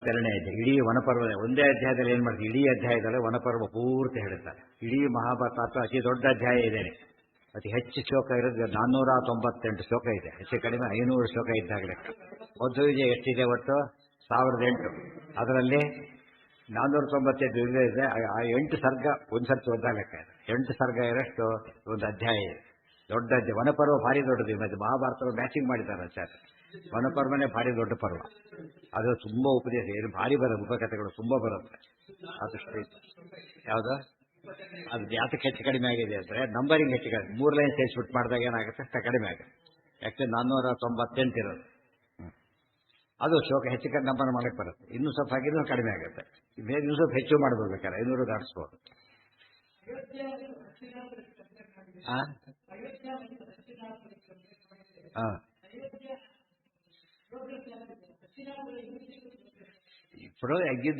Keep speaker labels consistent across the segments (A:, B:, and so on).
A: ಎರಡನೇ ಅಧ್ಯಾಯ ಇಡೀ ವನಪರ್ವ ಒಂದೇ ಅಧ್ಯಾಯದಲ್ಲಿ ಏನ್ ಮಾಡ್ತೀವಿ, ಇಡೀ ಅಧ್ಯಾಯದಲ್ಲಿ ವನಪರ್ವ ಪೂರ್ತಿ ಹೇಳುತ್ತಾರೆ. ಇಡೀ ಮಹಾಭಾರತ ಅತಿ ದೊಡ್ಡ ಅಧ್ಯಾಯ ಇದೇನೆ. ಅತಿ ಹೆಚ್ಚು ಶ್ಲೋಕ ಇರೋದು 498 ಶ್ಲೋಕ ಇದೆ. ಹೆಚ್ಚು ಕಡಿಮೆ 500 ಶ್ಲೋಕ ಇದ್ದಾಗಲೇ. ಮಧ್ವ ವಿಜಯ ಎಷ್ಟಿದೆ ಒಟ್ಟು 1008. ಅದರಲ್ಲಿ 498 ಇದೆ. 8 ಸರ್ಗ ಒಂದ್ಸರ್ತಿ ಓದಾಗಕ್ಕ 8 ಸರ್ಗ ಇರೋಷ್ಟು ಒಂದು ಅಧ್ಯಾಯ ಇದೆ. ದೊಡ್ಡ ಅಧ್ಯಾಯ. ವನಪರ್ವ ಭಾರಿ ದೊಡ್ಡದು. ಮತ್ತೆ ಮಹಾಭಾರತ ಮ್ಯಾಚಿಂಗ್ ಮಾಡಿದ್ದಾರೆ ಆಚಾರ್ಯ. ವನಪರ್ವನೇ ಭಾರಿ ದೊಡ್ಡ ಪರ್ವ. ಅದು ತುಂಬಾ ಉಪದೇಶ ಏನು ಭಾರಿ ಬರುತ್ತೆ. ಉಪಕಥೆಗಳು ತುಂಬಾ ಬರುತ್ತೆ. ಅದಷ್ಟು ಯಾವುದು ಅದು ಜಾತಕ್ಕೆ ಹೆಚ್ಚು ಕಡಿಮೆ ಆಗಿದೆ ಅಂದರೆ ನಂಬರಿಂಗ್ ಹೆಚ್ಚು ಕಡಿಮೆ. 3 ಲೈನ್ ಸೇರಿಸ್ಬಿಟ್ಟು ಮಾಡಿದಾಗ ಏನಾಗುತ್ತೆ ಅಷ್ಟು ಕಡಿಮೆ ಆಗುತ್ತೆ. ಯಾಕೆ 498 ಇರೋದು. ಅದು ಶ್ಲೋಕ ಹೆಚ್ಚು ಕಡಿಮೆ ನಂಬರ್ ಮಾಡಕ್ಕೆ ಬರುತ್ತೆ. ಇನ್ನೂ ಸ್ವಲ್ಪ ಹಾಕಿದ್ರೆ ಕಡಿಮೆ ಆಗುತ್ತೆ. ಇನ್ನೂ ಸ್ವಲ್ಪ ಹೆಚ್ಚು ಮಾಡ್ಬೋಬೇಕಾರೆ 500 ದಾಟಿಸ್ಬೋದು. ಹಾಂ ಹಾಂ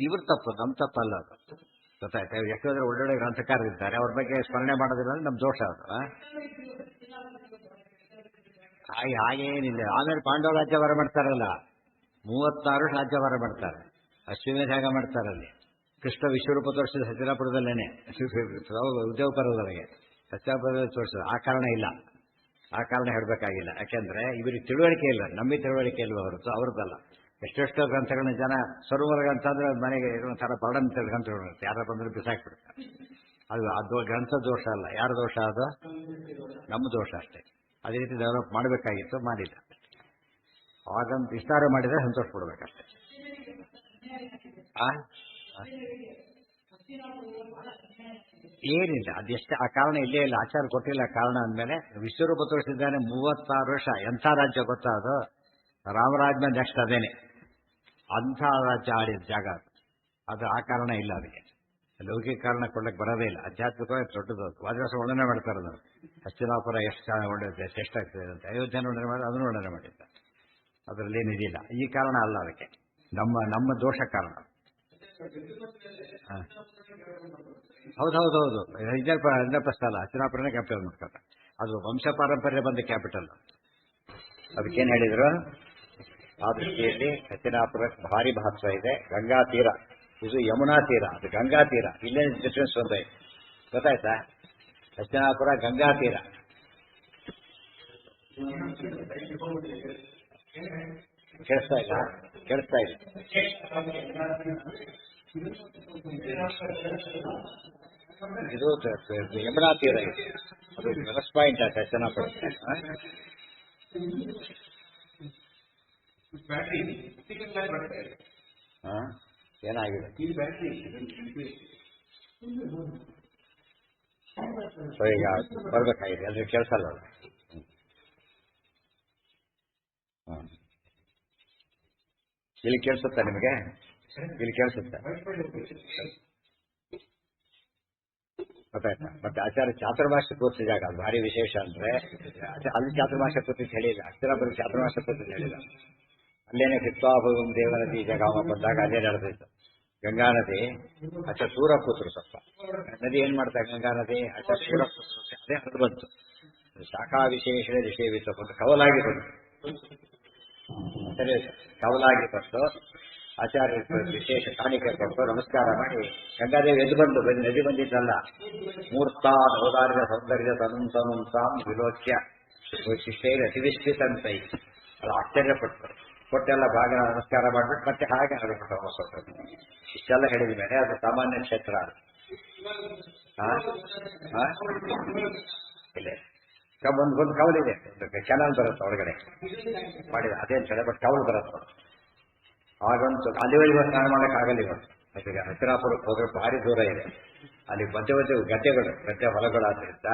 A: ಇವ್ರು ತಪ್ಪು, ನಮ್ಮ ತಪ್ಪಲ್ಲ ಅದು. ಗೊತ್ತಾಯ್ತಾ? ಯಾಕಂದ್ರೆ ಒಳ್ಳೊಳ್ಳೆ ಗ್ರಂಥಕಾರರಿದ್ದಾರೆ, ಅವ್ರ ಬಗ್ಗೆ ಸ್ಮರಣೆ ಮಾಡೋದಿಲ್ಲ ನಮ್ಮ ದೋಷ ಅದು. ಹಾಗೇನಿಲ್ಲ. ಆಮೇಲೆ ಪಾಂಡವ ರಾಜ್ಯಭಾರ ಮಾಡ್ತಾರಲ್ಲ, 36 ರಾಜ್ಯಭಾರ ಮಾಡ್ತಾರೆ. ಅಶ್ವಮೇಧ ಯಾಗ ಮಾಡ್ತಾರಲ್ಲಿ. ಕೃಷ್ಣ ವಿಶ್ವರೂಪ ತೋರಿಸಿದ ಹಸ್ತಿನಾಪುರದಲ್ಲೇನೆ, ಉದ್ಯೋಗಪರ್ವದೊಳಗೆ ಹಸ್ತಿನಾಪುರದಲ್ಲಿ ತೋರಿಸಿದ. ಆ ಕಾರಣ ಇಲ್ಲ, ಆ ಕಾರಣ ಹೇಳಬೇಕಾಗಿಲ್ಲ. ಯಾಕೆಂದ್ರೆ ಇವರಿಗೆ ತಿಳುವಳಿಕೆ ಇಲ್ಲ, ನಮಗೆ ತಿಳುವಳಿಕೆ ಇಲ್ವ ಹೊರತು ಅವ್ರದ್ದಲ್ಲ. ಎಷ್ಟೆಷ್ಟೋ ಗ್ರಂಥಗಳನ್ನ ಜನ ಸರೋವರ ಗ್ರಂಥ ಅಂದ್ರೆ ಮನೆಗೆ ಒಂಥರ ಬರ್ಡನ್ ಗ್ರಂಥಗಳು ಇರುತ್ತೆ. ಯಾರ ಬಂದ್ರೆ ಬಿಸಾಕ್ಬಿಡ್ತಾರೆ. ಅದು ಗ್ರಂಥ ದೋಷ ಅಲ್ಲ. ಯಾರ ದೋಷ ಅದು? ನಮ್ಮ ದೋಷ ಅಷ್ಟೇ. ಅದೇ ರೀತಿ ಡೆವಲಪ್ ಮಾಡಬೇಕಾಗಿತ್ತು, ಮಾಡಿಲ್ಲ. ಹಾಗಂತ ವಿಸ್ತಾರ ಮಾಡಿದ್ರೆ ಸಂತೋಷ ಪಡ್ಬೇಕಷ್ಟೇ. ಏನಿಲ್ಲ, ಅದೆಷ್ಟೇ ಆ ಕಾರಣ ಇಲ್ಲೇ ಇಲ್ಲ. ಆಚಾರ ಕೊಟ್ಟಿಲ್ಲ ಕಾರಣ ಅಂದಮೇಲೆ. ವಿಶ್ವರೂಪ ತೋರಿಸಿದ್ದಾನೆ 36 ವರ್ಷ. ಎಂಥ ರಾಜ್ಯ ಗೊತ್ತಾ ಅದು? ರಾಮರಾಜ್ಯ ನೆಕ್ಸ್ಟ್ ಅದೇನೆ. ಅಂಥ ರಾಜ್ಯ ಆಡಿದ ಜಾಗ ಅದು. ಆ ಕಾರಣ ಇಲ್ಲ ಅದಕ್ಕೆ. ಲೌಕಿಕ ಕಾರಣ ಕೊಡ್ಲಿಕ್ಕೆ ಬರೋದೇ ಇಲ್ಲ. ಆಧ್ಯಾತ್ಮಿಕವಾಗಿ ದೊಡ್ಡದು. ವಾದಿರಾಸ ವರ್ಣನೆ ಮಾಡ್ತಾರೆ ಅದನ್ನು. ಹಸ್ತಿನಾಪುರ ಎಷ್ಟು ಒಳ್ಳೆಯದು, ಎಷ್ಟಾಗ್ತದೆ ಅಂತ. ಅಯೋಧ್ಯೆ ವರ್ಣನೆ ಮಾಡಿ ಅದನ್ನು ವರ್ಣನೆ ಮಾಡಿದ್ದ. ಅದರಲ್ಲಿ ಏನಿದಿಲ್ಲ. ಈ ಕಾರಣ ಅಲ್ಲ ಅದಕ್ಕೆ, ನಮ್ಮ ದೋಷ ಕಾರಣ. ಹೌದೌದೌದು. ಇಂದ್ರಪ್ರಸ್ಥ ಅಲ್ಲ, ಹಸ್ತಿನಾಪುರನೇ ಕ್ಯಾಪಿಟಲ್ ಮಾಡ್ತಾರೆ. ಅದು ವಂಶ ಪಾರಂಪರ್ಯ ಬಂದ ಕ್ಯಾಪಿಟಲ್. ಅದಕ್ಕೇನು ಹೇಳಿದ್ರು? ಆ ದೃಷ್ಟಿಯಲ್ಲಿ ಹಸ್ತಿನಾಪುರಕ್ಕೆ ಭಾರಿ ಮಹತ್ವ ಇದೆ. ಗಂಗಾ ತೀರ, ಇದು ಯಮುನಾ ತೀರ, ಅದು ಗಂಗಾ ತೀರ. ಇಲ್ಲೇ ಡಿಫ್ರೆನ್ಸ್ ಒಂದು ಗೊತ್ತಾಯ್ತಾ? ಹಸ್ತಿನಾಪುರ ಗಂಗಾ ತೀರ. ಕೇಳಿಸ್ತಾ ಇಲ್ಲ? ಕೇಳಿಸ್ತಾ ಇಲ್ಲ. ಇದು ಯಮುನಾ ತೀರ ಇದೆ. ಅದು ಪ್ಲಸ್ ಪಾಯಿಂಟ್ ಆಯ್ತು ಹಸ್ತಿನಾಪುರ. ಏನಾಗಿದೆ? ಸೊ ಈಗ ಬರ್ಬೇಕಾಗಿದೆ, ಅದ್ರ ಕೆಲಸ ಅಲ್ಲ. ಇಲ್ಲಿ ಕೇಳಿಸುತ್ತಾ ನಿಮಗೆ? ಇಲ್ಲಿ ಕೇಳಿಸುತ್ತೆ ಗೊತ್ತಾಯ್ತಾ? ಮತ್ತೆ ಆಚಾರ್ಯ ಚಾತುರ್ಮಾಸ ತೋರಿಸಿದ ಜಾಗ ಅದು ಭಾರಿ ವಿಶೇಷ. ಅಂದ್ರೆ ಅಲ್ಲಿ ಚಾತುರ್ಮಾಸ ತೋರಿಸಿ ಹೇಳಿಲ್ಲ, ಹಸ್ತಿನಾಪುರ ಚಾತುರ್ಮಾಸ ತೋರಿಸಿ ಹೇಳಿಲ್ಲ. ಅಲ್ಲೇನೆ ಪಿತ್ವಾಭವಂ ದೇವನದಿ ಜಗಾಮ ಬಂದಾಗ ಅದೇ ನಡೆದಿತ್ತು. ಗಂಗಾ ನದಿ ಅಚ್ಚ ಸೂರ ಕೂತರು. ಸ್ವಲ್ಪ ನದಿ ಏನ್ ಮಾಡ್ತಾರೆ, ಗಂಗಾ ನದಿ ಅಚ್ಚ ಸೂರ ಕೂತರು. ಅದೇ ಹರಿದು ಬಂತು. ಶಾಖಾ ವಿಶೇಷ ನಿಷೇವಿತ ಒಂದು ಕವಲಾಗಿ ಬಂತು. ಸರಿ, ಕವಲಾಗಿ ಬಂತು. ಆಚಾರ್ಯ ವಿಶೇಷ ಕಾಣಿಕೆ ಕೊಟ್ಟು ನಮಸ್ಕಾರ ಮಾಡಿ ಗಂಗಾದೇವಿ ಎದ್ದು ಬಂದು ನದಿ ಬಂದಿದ್ದಲ್ಲ. ಮೂರ್ತಾ ಔದಾರ್ಯ ಸೌಂದರ್ಯ ತನುಂಸಾಂ ವಿಲೋಕ್ಯ ಶಿಷ್ಟೈರ ಅತಿವಿಷ್ಟಿತಂತೈ. ಅದು ಆಶ್ಚರ್ಯಪಟ್ಟರು. ಕೊಟ್ಟೆಲ್ಲ ಭಾಗ ನಮಸ್ಕಾರ ಮಾಡ್ಬಿಟ್ಟು ಮತ್ತೆ ಹಾಗೆ ಹರಬಿಟ್ಟು ಹೊಸೊಟ್ಟು. ಇಷ್ಟೆಲ್ಲ ಹೇಳಿದ ಮೇಲೆ ಅದು ಸಾಮಾನ್ಯ ಕ್ಷೇತ್ರ. ಇಲ್ಲ, ಒಂದು ಕವಲಿದೆ, ಕೆನಾಲ್ ಬರುತ್ತೆ ಒಳಗಡೆ ಮಾಡಿದ. ಅದೇನು ಹೇಳಿ ಬಟ್ ಕವಲು ಬರುತ್ತೆ. ಹಾಗಂತೂ ಅಲ್ಲಿವರೆಗೂ ಸ್ನಾನ ಮಾಡಕ್ಕೆ ಆಗಲ್ಲ ಇವತ್ತು. ಯಾಕಂದ್ರೆ ಹಸ್ತಿನಾಪುರಕ್ಕೆ ಹೋದ್ರೆ ಭಾರಿ ದೂರ ಇದೆ. ಅಲ್ಲಿ ಮಧ್ಯ ಮಧ್ಯ ಗದ್ದೆ ಹೊಲಗಳಾದ್ರಿಂದ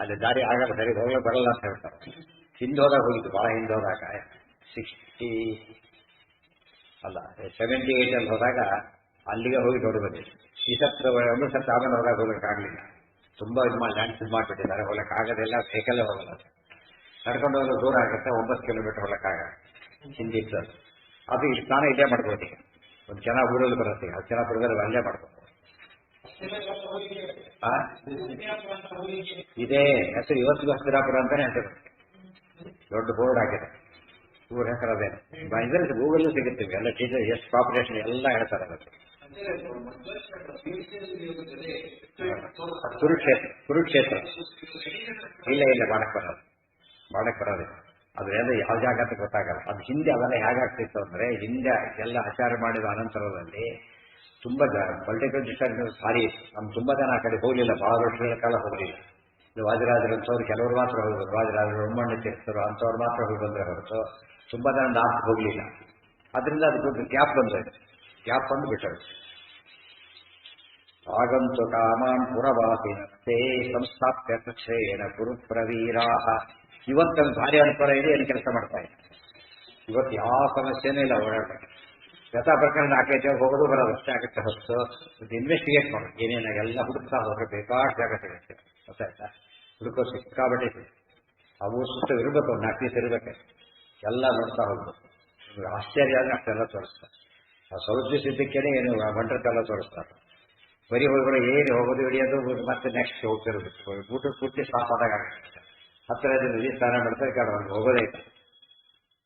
A: ಅಲ್ಲಿ ದಾರಿ ಆಗಲ್ಲ, ಸರಿ ಹೋಗಲು ಬರಲ್ಲ ಅಂತ ಹೇಳ್ತಾರೆ. ಹಿಂದೋದಾಗ ಹೋಗಿದ್ದು, ಬಹಳ ಹಿಂದೋದಾಗ 78 ಅಲ್ಲಿ ಹೋದಾಗ ಅಲ್ಲಿಗೆ ಹೋಗಿ ನೋಡಿ ಬಂದಿದೆ. ಈ ಸತ್ರ ಒಂದು ಸತ್ತ ಆಮೇಲೆ ಹೊರಗೆ ಹೋಗಕ್ಕಾಗಲಿಲ್ಲ. ತುಂಬಾ ಲ್ಯಾಂಡ್ ಮಾಡಿಬಿಟ್ಟಿದ್ದಾರೆ. ಹೋಗಕ್ಕಾಗದೆಲ್ಲ ವೆಹಿಕಲ್ಲೇ ಹೋಗಲ್ಲ. ನಡ್ಕೊಂಡು ಹೋಗೋದು ದೂರ ಆಗುತ್ತೆ. 9 ಕಿಲೋಮೀಟರ್ ಹೋಗಕ್ಕಾಗ ಹಿಂದಿತ್ತು. ಅದು ಈ ಸ್ನಾನ ಇಲ್ಲೇ ಮಾಡ್ಬೋದು. ಈಗ ಒಂದು ಚೆನ್ನಾಗಿ ಊರಲ್ಲಿ ಬರುತ್ತೆ. ಹಸ್ತಿನಾಪುರದಲ್ಲಿ ಅಲ್ಲೇ ಮಾಡ್ಬೋದು. ಇದೇ ಹೆಸರು ಇವತ್ತಿಗೂ ಹಸ್ತಿನಾಪುರ ಅಂತಾನೆ ಹೆಸರು. ದೊಡ್ಡ ಬೋರ್ಡ್ ಆಗಿದೆ. ಊರ ಹೆಸರು ಅದೇನು ಇದರಲ್ಲಿ ಗೂಗಲ್ಲೂ ಸಿಗುತ್ತೀವಿ ಎಲ್ಲ ಟೀಚರ್ ಎಷ್ಟು ಪಾಪ್ಯುಲೇಷನ್ ಎಲ್ಲ ಹೇಳ್ತಾರೆ ಅದಕ್ಕೆ. ಕುರುಕ್ಷೇತ್ರ ಇಲ್ಲ ಮಾಡಕ್ ಬರೋದು ಅದು ಎಲ್ಲ ಯಾವ ಜಾಗ ಅಂತ ಗೊತ್ತಾಗಲ್ಲ. ಅದು ಹಿಂದೆ ಅವೆಲ್ಲ ಹೇಗಾಗ್ತಿತ್ತು ಅಂದ್ರೆ ಹಿಂದೆ ಎಲ್ಲ ಆಚಾರ ಮಾಡಿದ ಅನಂತರದಲ್ಲಿ ತುಂಬಾ ಪೊಲಿಟಿಕಲ್ ಡಿಸ್ಟರ್ಬೆನ್ಸ್ ಭಾರಿ ಇತ್ತು. ನಮ್ಗೆ ತುಂಬಾ ಜನ ಆ ಕಡೆ ಹೋಗ್ಲಿಲ್ಲ, ಬಹಳ ವರ್ಷಗಳ ಕಾಲ ಹೋಗ್ಲಿಲ್ಲ. ವಾದಿರಾಜರು ಅಂತವ್ರು ಕೆಲವರು ಮಾತ್ರ ಹೋಗ್ಬೋದು, ವಾದಿರಾಜರು ಒಮ್ಮಣ್ಣೆ ತೀರ್ಥರು ಅಂಥವ್ರು ಮಾತ್ರ ಹೋಗಿ ಬಂದ್ರೆ ಹೊರತು ತುಂಬಾ ಜನ ನಾರ್ತ್ ಹೋಗ್ಲಿಲ್ಲ. ಅದರಿಂದ ಅದಕ್ಕೊಂದು ಗ್ಯಾಪ್ ಬಂದು ಬಿಟ್ಟರು. ಆಗಂತು ಕಾಮಾನ್ ಪುರವಾಸಿನಂತೆ ಸಂಸ್ಥಾಪ್ಯ ಕಕ್ಷೇಣ ಕುರು ಪ್ರವೀರಾ. ಇವತ್ತು ಭಾರಿ ಅನುಕೂಲ ಇದೆ, ಏನು ಕೆಲಸ ಮಾಡ್ತಾ ಇದೆ. ಇವತ್ತು ಯಾವ ಸಮಸ್ಯೆನೂ ಇಲ್ಲ. ಓಡಾಟ ಯಥಾ ಪ್ರಕರಣ 4 ಜಾಗ ಹೋಗೋದು ಬರೋದು ಅಷ್ಟೇ ಆಗುತ್ತೆ ಹೊತ್ತು. ಇನ್ವೆಸ್ಟಿಗೇಟ್ ಮಾಡೋದು ಏನೇನಾಗ ಎಲ್ಲ ಹುಡುಕ್ತಾ ಹೋದ್ರೆ ಬೇಕಾಷ್ಟು ಜಾಗ ಸಿಗುತ್ತೆ. ಗೊತ್ತಾಯ್ತಾ? ಹುಡುಕೋ ಸಿಕ್ಕಾಬಟ್ಟೆ ಅವು ಸುತ್ತ ಇರಬೇಕು, 4 ದಿವಸ ಇರಬೇಕು, ಎಲ್ಲ ನೋಡ್ತಾ ಹೋಗ್ಬೇಕು. ಆಶ್ಚರ್ಯ ಆದ್ರೆ ಅಷ್ಟೆಲ್ಲ ತೋರಿಸ್ತಾರೆ. ಸ್ವಲ್ಪ ದಿವಸ ಇದ್ದಕ್ಕೇನೆ ಏನು ಬಂಟರ್ತೆಲ್ಲ ತೋರಿಸ್ತಾರೆ. ಬರೀ ಹೋಗೋದು ಏನು ಹೋಗೋದು ಹಿಡಿಯೋದು ಮತ್ತೆ ನೆಕ್ಸ್ಟ್ ಹೋಗ್ತಿರೋದು. ಊಟದ ಪೂರ್ತಿ ಸ್ಟಾಪ್ ಆದಾಗ ಆಗುತ್ತೆ. 10 ದಿನ ಸ್ನಾನ ಮಾಡ್ತಾರೆ, ಅವ್ರಿಗೆ ಹೋಗೋದೇ ಇಲ್ಲ.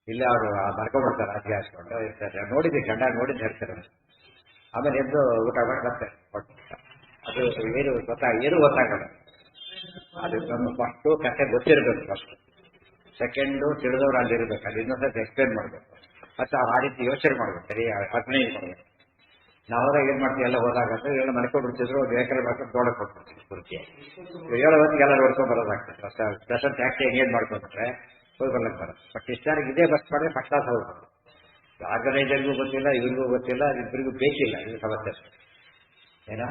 A: ಇಲ್ಲ ಅವರು ಬರ್ಕೊಂಡ್ಬಿಡ್ತಾರೆ, ಅಜ್ಜಿ ಹಾಸ್ಕೊಂಡು ಇರ್ತಾರೆ. ನೋಡಿದ್ವಿ, ಗಂಡ ನೋಡಿದ್ದು ಹೇಳ್ತಾರೆ. ಆಮೇಲೆ ಎದ್ದು ಊಟ ಮಾಡಿ ಬರ್ತಾರೆ. ಅದು ಏನು ಗೊತ್ತಾಗಲ್ಲ. ಅದು ನಮ್ಮ ಫಸ್ಟು ಕಥೆ ಗೊತ್ತಿರಬೇಕು, ಫಸ್ಟ್ ಸೆಕೆಂಡು ತಿಳಿದವ್ರು ಅಲ್ಲಿರ್ಬೇಕು. ಅದು ಇನ್ನೊಂದ್ಸತಿ ಎಕ್ಸ್ಪ್ಲೇನ್ ಮಾಡಬೇಕು, ಮತ್ತೆ ಆ ರೀತಿ ಯೋಚನೆ ಮಾಡ್ಬೇಕು, ಸರಿ ಅರ್ಪಣೆ ಮಾಡಬೇಕು. ನಾವಾಗ ಏನ್ ಮಾಡ್ತೀವಿ, ಎಲ್ಲ ಹೋದಾಗ ಎಲ್ಲ ಮಲ್ಕೊಂಡ್ಬಿಡ್ತಿದ್ರು, ಬೇಕಾದ್ರೆ ಮಾಡ್ಕೊಂಡು ತೋಡಕ್ ಕೊಟ್ಬಿಡ್ತೀವಿ ಪೂರ್ತಿ. 7 ಹೊತ್ತಿಗೆ ಎಲ್ಲ ನೋಡ್ಕೊಂಡ್ ಬರೋದಾಗ್ತದೆ. ಸ್ಪೆಷಲ್ ಟ್ಯಾಕ್ಸಿ ಎಂಗೇಜ್ ಮಾಡ್ಕೊಂಡ್ರೆ ಹೋಗಿ ಬರ್ಲಕ್ಕೆ ಬರೋದು. ಬಟ್ ಇಷ್ಟಾರಿಗೆ ಇದೇ ಬಸ್ ಮಾಡಿದ್ರೆ ಫಸ್ಟ್ ಹೋಗ್ಬೋದು. ಆರ್ಗನೈಸರ್ಗೂ ಗೊತ್ತಿಲ್ಲ, ಇವ್ರಿಗೂ ಗೊತ್ತಿಲ್ಲ, ಇಬ್ಬರಿಗೂ ಬೇಕಿಲ್ಲ. ಇದು ಸಮಸ್ಯೆ ಏನಾ.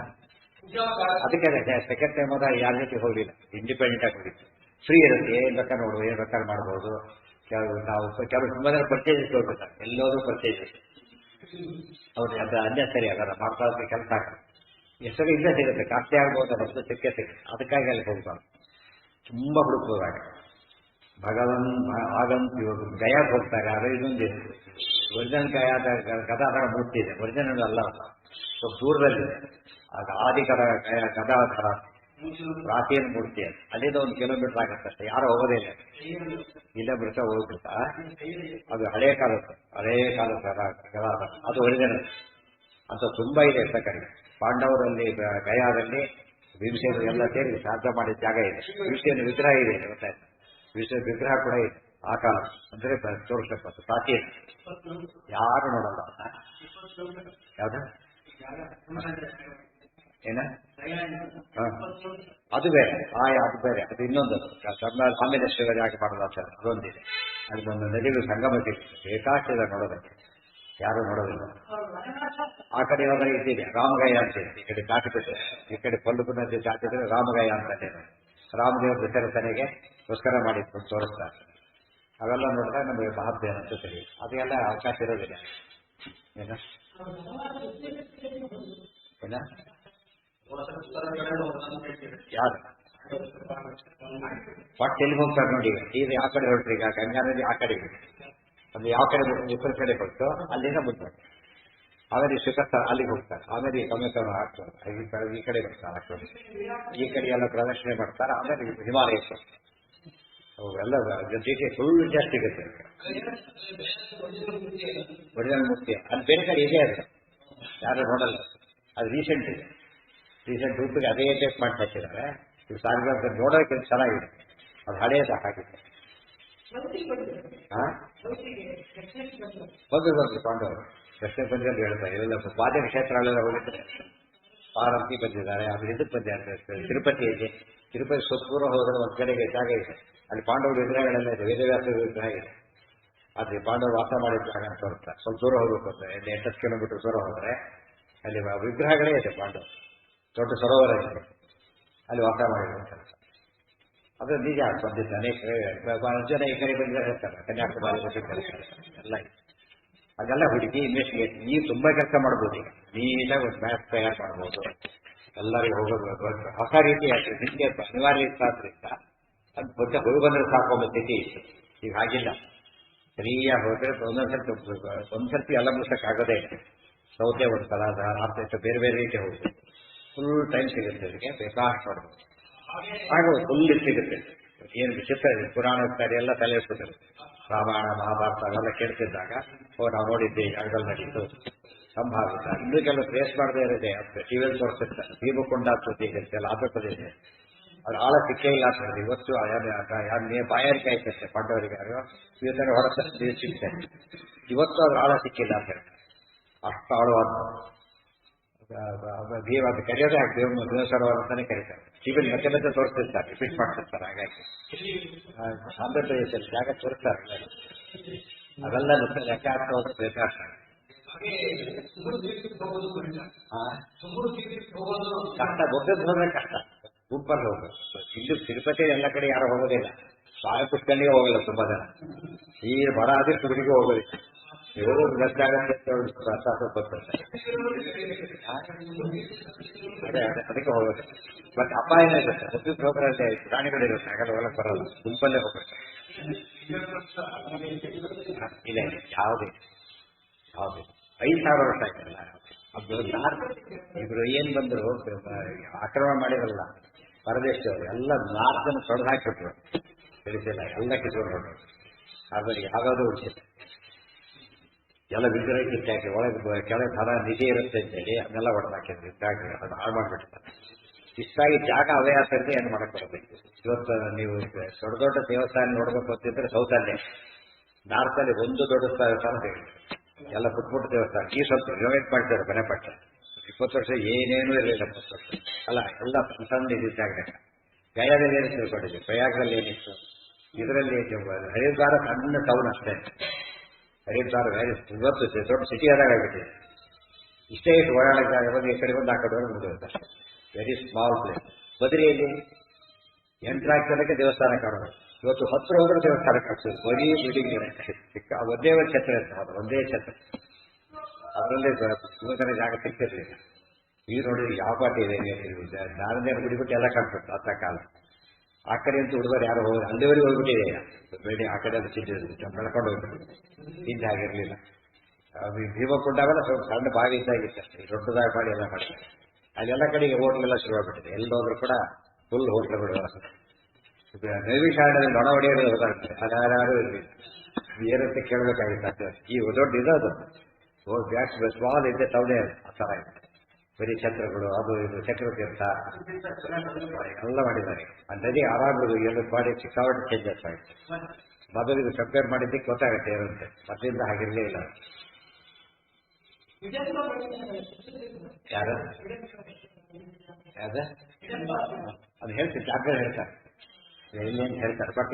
A: ಅದಕ್ಕೆ ಸೆಕೆಂಡ್ ಟೈಮ್ ಹೋದಾಗ ಯಾರ ಜೊತೆ ಹೋಗಲಿಲ್ಲ, ಇಂಡಿಪೆಂಡೆಂಟ್ ಆಗಿ ಹೋಗಿತ್ತು. ಫ್ರೀ ಇರುತ್ತೆ, ಏನ್ ಬೇಕಾದ್ರೆ ನೋಡ್ಬೋದು, ಏನ್ ಬೇಕಾದ್ರೆ ಮಾಡ್ಬೋದು. ಕೆಲವು ತುಂಬಾ ಜನ ಪರ್ಚೇಸಸ್ ಹೋಗ್ಬಿಡ್ತಾರೆ, ಎಲ್ಲೋದು ಪರ್ಚೇಸಸ್. ಹೌದು, ಅದು ಅಲ್ಲೇ ಸರಿ ಆಗಲ್ಲ, ಮಾಡ್ತಾ ಕೆಲಸ ಆಗಲ್ಲ. ಹೆಸರು ಇಲ್ಲೇ ಸಿಗುತ್ತೆ, ಕಾಸ್ಟ್ಲಿ ಆಗ್ಬೋದು, ಹೊಸ ಸಿಕ್ಕೇ ಸಿಗುತ್ತೆ. ಅದಕ್ಕಾಗಿ ಅಲ್ಲಿ ಹೋಗ್ಬಾರ್ದು, ತುಂಬಾ ಹುಡುಕ್ಬೋದಾಗ. ಭಗವನ್ ಆಗಂತ ಗಯಾಗ್ ಹೋಗ್ತಾರೆ. ಅದು ಇದೊಂದು ಒರಿಜಿನಲ್ ಗಯಾದ ಗದಾಧರ ಮೂರ್ತಿ ಇದೆ, ಒರಿಜಿನಲ್ ಅಲ್ಲ, ಸ್ವಲ್ಪ ದೂರದಲ್ಲಿದೆ. ಆಗ ಆದಿ ಗದಾಧರ ಪ್ರಾಚೀನ ಮೂರ್ತಿ ಅದು. ಅಲ್ಲಿಂದ 1 ಕಿಲೋಮೀಟರ್ ಆಗುತ್ತಷ್ಟೇ, ಯಾರು ಹೋಗೋದೇ ಇಲ್ಲ. ಇಲ್ಲ ಬಿಡ್ತಾ ಹೋಗ್ಬಿಡ್ತಾ. ಅದು ಹಳೇ ಕಾಲದ್ದು ಗದಾಧರ, ಅದು ಒರಿಜಿನಲ್ ಅಂತ ತುಂಬಾ ಇದೆ ಕಡೆ. ಪಾಂಡವರಲ್ಲಿ ಗಯಾದಲ್ಲಿ ಭೀಮಸೇನ ಎಲ್ಲ ಸೇರಿ ಶ್ರಾದ್ದ ಮಾಡಿದ ಜಾಗ ಇದೆ. ಭೀಮಸೇನ ವಿಗ್ರಹ ಇದೆ, ಗೊತ್ತಾಯ್ತು. ಭೀಮಸೇನ ವಿಗ್ರಹ ಕೂಡ ಇದೆ ಆ ಕಾಲ, ಅಂದ್ರೆ ತೋರಿಸ್ಬೇಕು. ಪ್ರಾಚೀನ ಯಾರು ನೋಡಲ್ಲ. ಯಾವ್ದು ಏನ ಅದು ಬೇರೆ, ಅದು ಬೇರೆ, ಅದು ಇನ್ನೊಂದು ಸಾಮ್ಯದರ್ಶಿಗಳು ಯಾಕೆ ಮಾಡೋದು ಅಂತ ಅದೊಂದಿದೆ. ಅದೊಂದು ನದಿಗಳು ಸಂಗಮ ಬೇಕಾಗ್ತದೆ ನೋಡೋದಕ್ಕೆ, ಯಾರು ನೋಡೋದಿಲ್ಲ. ಆ ಕಡೆ ಹೋದ್ರೆ ಇದ್ದಿದೆ ರಾಮಗಯ ಅಂತಿದೆ. ಈ ಕಡೆ ದಾಟಿಬಿಟ್ಟು ಈ ಕಡೆ ಕೊಲ್ಲುಪು ನದಿ ದಾಟಿದ್ರೆ ರಾಮಗಯ ಅಂತ ರಾಮದೇವ್ರ ದಶರಥನಿಗೆ ನಮಸ್ಕಾರ ಮಾಡಿ ತೋರಿಸ್ತಾರೆ. ಅವೆಲ್ಲ ನೋಡಿದ್ರೆ ನಮಗೆ ಮಹತ್ವ ಏನಂತ ಸರಿ, ಅದೆಲ್ಲ ಅವಕಾಶ ಇರೋದಿಲ್ಲ. ಏನ ಯಾರು ಪಟ್ಟು ಎಲ್ಲಿ ಹೋಗ್ತಾರೆ ನೋಡಿ. ಈಗ ಯಾವ ಕಡೆ ಹೊರಟ್ರಿ, ಈಗ ಗಂಗಾ ನದಿ ಆ ಕಡೆ, ಅದು ಯಾವ ಕಡೆ ಉತ್ತರ ಕಡೆ ಕೊಟ್ಟು ಅಲ್ಲಿಂದ ಮುಂದ್ತಾರೆ. ಆಮೇಲೆ ಶಿಖರ್ ಅಲ್ಲಿಗೆ ಹೋಗ್ತಾರೆ, ಆಮೇಲೆ ಕಮ್ಮಿಕರಣ ಆಗ್ತಾರೆ. ಈ ಕಡೆ ಬರ್ತಾರೆ ಆಗ್ತದೆ, ಈ ಕಡೆ ಎಲ್ಲ ಪ್ರದರ್ಶನೆ ಮಾಡ್ತಾರೆ. ಆಮೇಲೆ ಹಿಮಾಲಯಕ್ಕೆ ಅವೆಲ್ಲ ಫುಲ್ ಜಾಸ್ತಿ ಸಿಗುತ್ತೆ. ಒರಿಜಿನಲ್ ಮೂರ್ತಿ ಅದು ಬೇರೆ ಕಡೆ ಇದೆ, ಅದು ಯಾರು ನೋಡಲ್ಲ. ಅದು ರೀಸೆಂಟ್ ಇದೆ, ರೀಸೆಂಟ್ ರೂಪಿಗೆ ಅದೇ ಟೈಪ್ ಮಾಡಿ ಹಾಕಿದ್ದಾರೆ. ಇದು ಸಾರಿಗೆ ನೋಡೋಕೆ ಚೆನ್ನಾಗಿದೆ, ಅದು ಹಳೆಯದ ಹಾಕಿದೆ. ಬಂದು ಪಾಂಡವರು ದಕ್ಷಿಣ ಪಂದ್ಯದಲ್ಲಿ ಹೇಳ್ತಾರೆ, ಇವೆಲ್ಲ ಬಾದ್ಯ ಕ್ಷೇತ್ರಗಳೆಲ್ಲ ಹೋಗಿದ್ದಾರೆ. ಪಾರಂತಿ ಬಂದಿದ್ದಾರೆ, ಅದು ಇದಕ್ಕೆ ಬಂದಿದ್ದಾರೆ. ತಿರುಪತಿ ಇದೆ, ತಿರುಪತಿ ಸುತ್ತೂರ ಹೋದ್ರೆ ಒಂದು ಕಡೆಗೆ ಜಾಗ ಇದೆ, ಅಲ್ಲಿ ಪಾಂಡವರು ವಿಗ್ರಹಗಳೆಲ್ಲ ಇದೆ, ವೇದವ್ಯಾಸ ವಿಗ್ರಹ ಇದೆ. ಅದು ಪಾಂಡವರು ವಾಸ ಮಾಡಿದ ಜಾಗ ಅಂತ ತೋರಿಸ್ತಾರೆ. ಸ್ವಲ್ಪ ದೂರ ಹೋಗ್ಬೇಕು ಅಂದ್ರೆ 8 ಕಿಲೋಮೀಟರ್ ದೂರ ಹೋದ್ರೆ ಅಲ್ಲಿ ವಿಗ್ರಹಗಳೇ ಇದೆ. ಪಾಂಡವರು ದೊಡ್ಡ ಸರೋವರ ಇದೆ, ಅಲ್ಲಿ ವಾಸ ಮಾಡಿದ್ರು ಅಂತ. ಅದು ನಿಜ ಬಂದಿದ್ದ ಅನೇಕ ಜನ ಈ ಕಡೆ ಬಂದಿದ್ದಾರೆ ಹೇಳ್ತಾರೆ, ಕನ್ಯಾಕುಮಾರಿ ಎಲ್ಲ ಅದೆಲ್ಲ ಹುಡುಕಿ ಇನ್ವೆಸ್ಟಿಗೇಟ್. ನೀವು ತುಂಬಾ ಕೆಲಸ ಮಾಡ್ಬೋದು, ಈಗ ನೀಟಾಗಿ ಒಂದು ಮ್ಯಾಪ್ ತಯಾರು ಮಾಡ್ಬೋದು, ಎಲ್ಲರಿಗೂ ಹೋಗೋದು ಹೊಸ ರೀತಿ ಆಗ್ತದೆ. ನಿಮಗೆ ಅನಿವಾರ್ಯ ಇತ್ತಾದ್ರಿಂದ ಅದು ಮತ್ತೆ ಹೋಗಿ ಬಂದ್ರೆ ಸಾಕೊಂಬ ಸ್ಥಿತಿ ಇತ್ತು. ಈಗ ಹಾಗಿಲ್ಲ, ಸರಿಯಾಗಿ ಹೋದ್ರೆ ಒಂದ್ಸರ್ತಿ ಎಲ್ಲ ಮುಗಿಸಕ್ಕಾಗೋದೇ ಇಲ್ಲ. ಸೌತೆ ಒಂದು ಸಲ ಅರ್ಥ ಬೇರೆ ಬೇರೆ ರೀತಿ ಹೋಗುತ್ತೆ. ಫುಲ್ ಟೈಮ್ ಸಿಗುತ್ತೆ, ಅದಕ್ಕೆ ಬೇಕಾಷ್ಟು ಮಾಡ್ಬೋದು. ಆಗ ಫುಲ್ ಸಿಗುತ್ತೆ. ಏನು ವಿಚಿತ್ರ ಪುರಾಣ ಕಾರ್ಯ ಎಲ್ಲ ತಲೆ ಇಟ್ಬಿಟ್ಟಿರುತ್ತೆ. ರಾಮಾಯಣ ಮಹಾಭಾರತ ಅವೆಲ್ಲ ಕೇಳ್ತಿದ್ದಾಗ ನಾವು ನೋಡಿದ್ದೆ ಜಾಗದಲ್ಲಿ ನಡೀತು ಸಂಭಾವಿತ ಇನ್ನೂ ಕೆಲವು ಟ್ರೇಸ್ ಮಾಡದೇ ಇರುತ್ತೆ ಟಿವಿಯಲ್ಲಿ ತೋರಿಸ್ತಿರ್ತಾರೆ ಭೀಮಕೊಂಡ ಸುದ್ದಿ ಅಂತೆಲ್ಲ ಆತಪ್ಪದಿದೆ ಅವ್ರು ಆಳ ಸಿಕ್ಕೇ ಇಲ್ಲ ಅಂತ ಹೇಳಿದ್ರು. ಇವತ್ತು ಬಾಯಾರಿಕೆ ಆಯ್ತಂತೆ ಪಾಂಡವರಿಗೆ ಯಾರು ಇವತ್ತರ ಹೊರತ ಸಿಗ್ತಾರೆ. ಇವತ್ತು ಅದ್ರ ಆಳ ಸಿಕ್ಕಿಲ್ಲ ಅಂತ ಹೇಳಿ ಅಷ್ಟು ಆಳವಾದ ಭೀಮ ಅದು ಕರೆಯೋದೇ ಆಗ್ತದೆ ದಿನಸರವಾದ ಅಂತಾನೆ ಕರೀತಾರೆ. ಟಿವಿಯಲ್ಲಿ ಮತ್ತೆ ಮತ್ತೆ ತೋರಿಸ್ತಿರ್ತಾರೆ ರಿಪೀಟ್ ಮಾಡ್ತಿರ್ತಾರೆ. ಹಾಗಾಗಿ ಆಂಧ್ರ ಪ್ರದೇಶದಲ್ಲಿ ಜಾಗ ತೋರಿಸ್ತಾರೆ ಅವೆಲ್ಲ ಲೆಕ್ಕ ಆಗ್ತಾ ಹೋದ್ರೆ ಬೇಕಾಗ್ತ ಕಷ್ಟ ಗೊತ್ತಿದ್ದು ಹೋದ್ರೆ ಕಷ್ಟ ಗುಂಪಲ್ಲಿ ಹೋಗೋದು. ಇಲ್ಲಿ ತಿರುಪತಿ ಎಲ್ಲ ಕಡೆ ಯಾರು ಹೋಗೋದಿಲ್ಲ. ಸ್ವಾಮಿ ಪುಷ್ಕರಣಿಗೆ ಹೋಗಲ್ಲ ತುಂಬಾ ಜನ. ಈ ಬರ ಆದ್ರೆ ತುಡಿಗೆ ಹೋಗೋದಿಲ್ಲ. ಇವರು ಗದ್ದಾಗತ್ತೆ ಅದಕ್ಕೆ ಹೋಗೋದು. ಮತ್ತೆ ಅಪಾಯನೇ ಇರುತ್ತೆ. ಗೊತ್ತಿದ್ದು ಹೋಗ್ರೆ ಪ್ರಾಣಿಗಳಿರುತ್ತೆ ಹಾಗಾದ್ರೆ ಒಳಗೆ ಬರೋಲ್ಲ. ಗುಂಪಲ್ಲೇ ಹೋಗ್ಬೇಕು. ಇಲ್ಲ ಯಾವುದೇ 5,000 ವರ್ಷ ಆಯ್ತಲ್ಲ ಅದು ಇವರು ಏನ್ ಬಂದ್ರು ಆಕ್ರಮಣ ಮಾಡಿರಲ್ಲ ಪರದೇಶದವರು ಎಲ್ಲ ನಾರ್ಕನ್ನು ತೊಡೆದು ಹಾಕಿಬಿಟ್ರು. ತಿಳಿಸಿಲ್ಲ ಎಲ್ಲ ಕಿತ್ಕೊಂಡು ಆದ್ರೆ ಯಾವ್ದಾದ್ರು ಉಳಿಸಿಲ್ಲ. ಎಲ್ಲ ವಿಗ್ರಹ ಕಿತ್ತಾಕಿ ಒಳಗೆ ಕೆಳಗೆ ಹಣ ನಿಧಿ ಇರುತ್ತೆ ಅಂತೇಳಿ ಅದನ್ನೆಲ್ಲ ಹೊಡೆದಾಕಿದ್ರು. ಅದು ಹಾಳು ಮಾಡ್ಬಿಟ್ಟಿರ್ತಾರೆ. ಇಷ್ಟಾಗಿ ಜಾಗ ಅವೇ ಆಗ್ತದೆ ಏನು ಮಾಡಕ್ ಬರಬೇಕು. ಇವತ್ತು ನೀವು ದೊಡ್ಡ ದೊಡ್ಡ ದೇವಸ್ಥಾನ ನೋಡ್ಬೇಕು ಅಂತಿದ್ರೆ ಸೌತಲ್ಲೇ ನಾರ್ತಲ್ಲಿ ಒಂದು ದೊಡ್ಡ ದೇವಸ್ಥಾನ ಎಲ್ಲ ಪುಟ್ಟ ದೇವಸ್ಥಾನ ಈ ಸ್ವಲ್ಪ ರಿನೋವೇಟ್ ಮಾಡ್ತಾರೆ. ಬನೆಪಟ್ಟ 20 ವರ್ಷ ಏನೇನೂ ಇರಲಿಲ್ಲ. 20 ವರ್ಷ ಅಲ್ಲ ಎಲ್ಲ ಸಣ್ಣ ಇದ್ದಾಗ ಗಯಾದಲ್ಲಿ ಏನು ತಿಳ್ಕೊಂಡಿದ್ವಿ. ಪ್ರಯಾಗದಲ್ಲಿ ಏನಿತ್ತು ಇದರಲ್ಲಿ ಹರಿದ್ವಾರ ಸಣ್ಣ ಟೌನ್ ಅಷ್ಟೇ. ಹರಿದ್ವಾರ ಇವತ್ತು ದೊಡ್ಡ ಸಿಟಿ ಆದಾಗಿಬಿಟ್ಟಿದೆ. ಇಷ್ಟೇ ಇಷ್ಟು ಓಡಾಡಕ್ಕೆ ಜಾಗ ಬಂದು ಈ ಕಡೆ ಬಂದು ಆ ಕಡೆ ಮುಗಿದಿರುತ್ತೆ ಅಷ್ಟೇ. Very small place. ಬದರಿಯಲ್ಲಿ ಎಂಟ್ರಾಗ್ತದಕ್ಕೆ ದೇವಸ್ಥಾನ ಕಾಣೋದು. ಇವತ್ತು 10 ಹೋದ್ರೆ ದೇವಸ್ಥಾನ ಕಾಣಿಸೋದು. ಬರೀ ಬಿಲ್ಡಿಂಗ್ ಒಂದೇ ಒಂದು ಛತ್ರ ಇರ್ತದೆ. ಅದು ಒಂದೇ ಛತ್ರ. ಅದರಲ್ಲೇ ಸುಮ್ಮನೆ ಜಾಗ ಸಿಗ್ತಿರ್ಲಿಲ್ಲ. ಈಗ ನೋಡಿ ಯಾವ ಪಾಟಿ ಇದೆ ನಾರದೇವರು ಬಿಡಿಬಿಟ್ಟು ಎಲ್ಲ ಕಾಣಿಸುತ್ತೆ. ಅತ್ತ ಕಾಲ ಆ ಕಡೆ ಅಂತೂ ಹುಡುಗರು ಯಾರು ಹೋಗಿ ಅಲ್ಲಿವರೆಗೆ ಹೋಗ್ಬಿಟ್ಟಿದೆ. ಬೇಡಿ ಆ ಕಡೆ ಬೆಳ್ಕೊಂಡು ಹೋಗ್ಬಿಟ್ಟು ಹಿಂದೆ ಆಗಿರ್ಲಿಲ್ಲ. ಭೀಮಕೊಂಡಾಗೆಲ್ಲ ಸ್ವಲ್ಪ ಸಣ್ಣ ಬಾವಿ ಇದ್ದಾಗಿತ್ತು ಅಷ್ಟೇ. ದೊಡ್ಡದಾಗಿ ಮಾಡಿ ಎಲ್ಲ ಮಾಡ್ತಾರೆ. ಅಲ್ಲೆಲ್ಲ ಕಡೆಗೆ ಹೋಟ್ಲೆಲ್ಲ ಶುರುವಾಗ್ಬಿಟ್ಟಿದೆ. ಎಲ್ಲೋದ್ರೂ ಕೂಡ ಫುಲ್ ಹೋಟ್ಲುಗಳು. ನೈವಿಷಾಣದಲ್ಲಿ ನೊಣ ಹೊಡೆಯೋದು ಹೋದಾಗ್ತದೆ. ಅದ್ಯಾರು ಇರಲಿಲ್ಲ. ಏನಂತ ಕೇಳಬೇಕಾಗಿತ್ತು. ಈ ದೊಡ್ಡ ಇರೋದು ಬ್ಯಾಟ್ಸ್ ಸ್ಮಾಲ್ ಇದೆ ಟೌನೇ ಆ ಥರ ಇದೆ. ಬರೀ ಛತ್ರಗಳು ಅದು ಇದು ಚಕ್ರತೀರ್ಥ ಎಲ್ಲ ಮಾಡಿದ್ದಾರೆ. ಆ ನದಿ ಆರಾಮದು ಎಲ್ಲ ಮಾಡಿ ಸಿಕ್ಕಾಪಟ್ಟೆ ಚೇಂಜಸ್ ಆಗುತ್ತೆ. ಮೊದಲಿಗೆ ಕಂಪೇರ್ ಮಾಡಿದ್ದಕ್ಕೆ ಗೊತ್ತಾಗುತ್ತೆ ಏನಂತೆ. ಮೊದಲಿಂದ ಹಾಗಿರಲೇ ಇಲ್ಲ. ಯಾರು ಅದು ಹೇಳ್ತೀನಿ. ಜಾಗ ಹೇಳ್ತಾರೆ ಎಲ್ಲೇನು ಹೇಳ್ತಾರೆ. ಬಟ್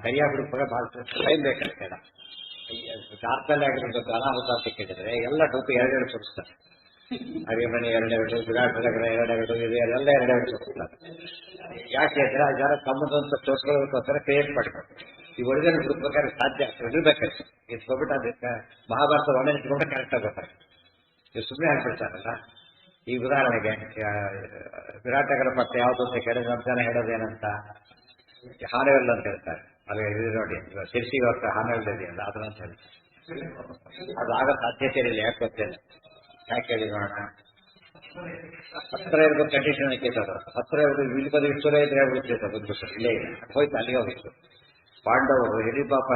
A: ಸರಿಯಾಗಿ ಹುಡುಕಾಗ ಭಾಳ ಟೈಮ್ ಬೇಕಾಗುತ್ತೆ. ಜಾರ್ಕಲ್ಲಿ ಆಗಿರೋದು ಅನಾಹುತ ಅಂತ ಕೇಳಿದ್ರೆ ಎಲ್ಲ ಟೋಪಿ 2 ತೋರಿಸ್ತಾರೆ. ಅರಿಮನೆ 2 ವಿರಾಟ್ ನಗರ 2 ಇದೆ ಎಲ್ಲ 2 ತೋರಿಸ್ತಾರೆ. ಯಾಕೆ ಅಂದ್ರೆ ಆ ಜನ ತಮ್ಮದಂತ ತೋರಿಸ್ಕೊಳ್ಳೋದಕ್ಕೋಸ್ಕರ ಕ್ರಿಯೇಟ್ ಮಾಡ್ಕೊಂಡು ಈ ಒಳಗಡೆ ಹುಡುಕ್ಬೇಕಾದ್ರೆ ಸಾಧ್ಯ ಇರಬೇಕಾದ್ರೆ ಇಟ್ಕೊಬಿಟ್ಟು ಅದಕ್ಕೆ ಮಹಾಭಾರತ ಒಳ್ಳೆ ಇಟ್ಕೊಂಡು ಕರೆಕ್ಟಾಗಿ ಗೊತ್ತಾಗುತ್ತೆ. ನೀವು ಸುಮ್ಮನೆ ಹಾಕ್ಬಿಡ್ತಾರಲ್ಲ. ಈ ಉದಾಹರಣೆಗೆ ವಿರಾಟ್ ನಗರ ಪಟ್ಟ ಯಾವುದು ಅಂತ ಕೇಳಿದ್ರೆ ನಮ್ಮ ಜನ ಹೇಳೋದೇನಂತ ಹಾನವೆಲ್ಲ ಅಂತ ಹೇಳ್ತಾರೆ. ಅಲ್ಲಿ ಇದು ನೋಡಿ ಶಿರ್ಸಿ ಹೊತ್ತ ಹಾನವೆಲ್ಲ ಇದೆಯಲ್ಲ ಅದನ್ನಂತ ಹೇಳಿ ಅದು ಆಗ ಸಾಧ್ಯತೆ ಇಲ್ಲ. ಯಾಕೆ ಗೊತ್ತೇನೆ ಯಾಕೆ ಹೇಳಿ ನೋಡೋಣ. ಹತ್ರ ಇರ್ಬೇಕು ಕಂಡೀಷನ್ ಹಾಕಿತ್ತು. ಹತ್ರ ಇರ್ಬೇಕು ಇಲ್ಲಿ ಬಂದು ಇಷ್ಟೂರ ಇದ್ರೆ ಬಿಡ್ತಿತ್ತು. ಒಂದು ಇಲ್ಲೇ ಇಲ್ಲ ಹೋಯ್ತು. ಅಲ್ಲಿಗೆ ಹೋಗಿತ್ತು. ಪಾಂಡವರು ಹಿರಿಪಾಪ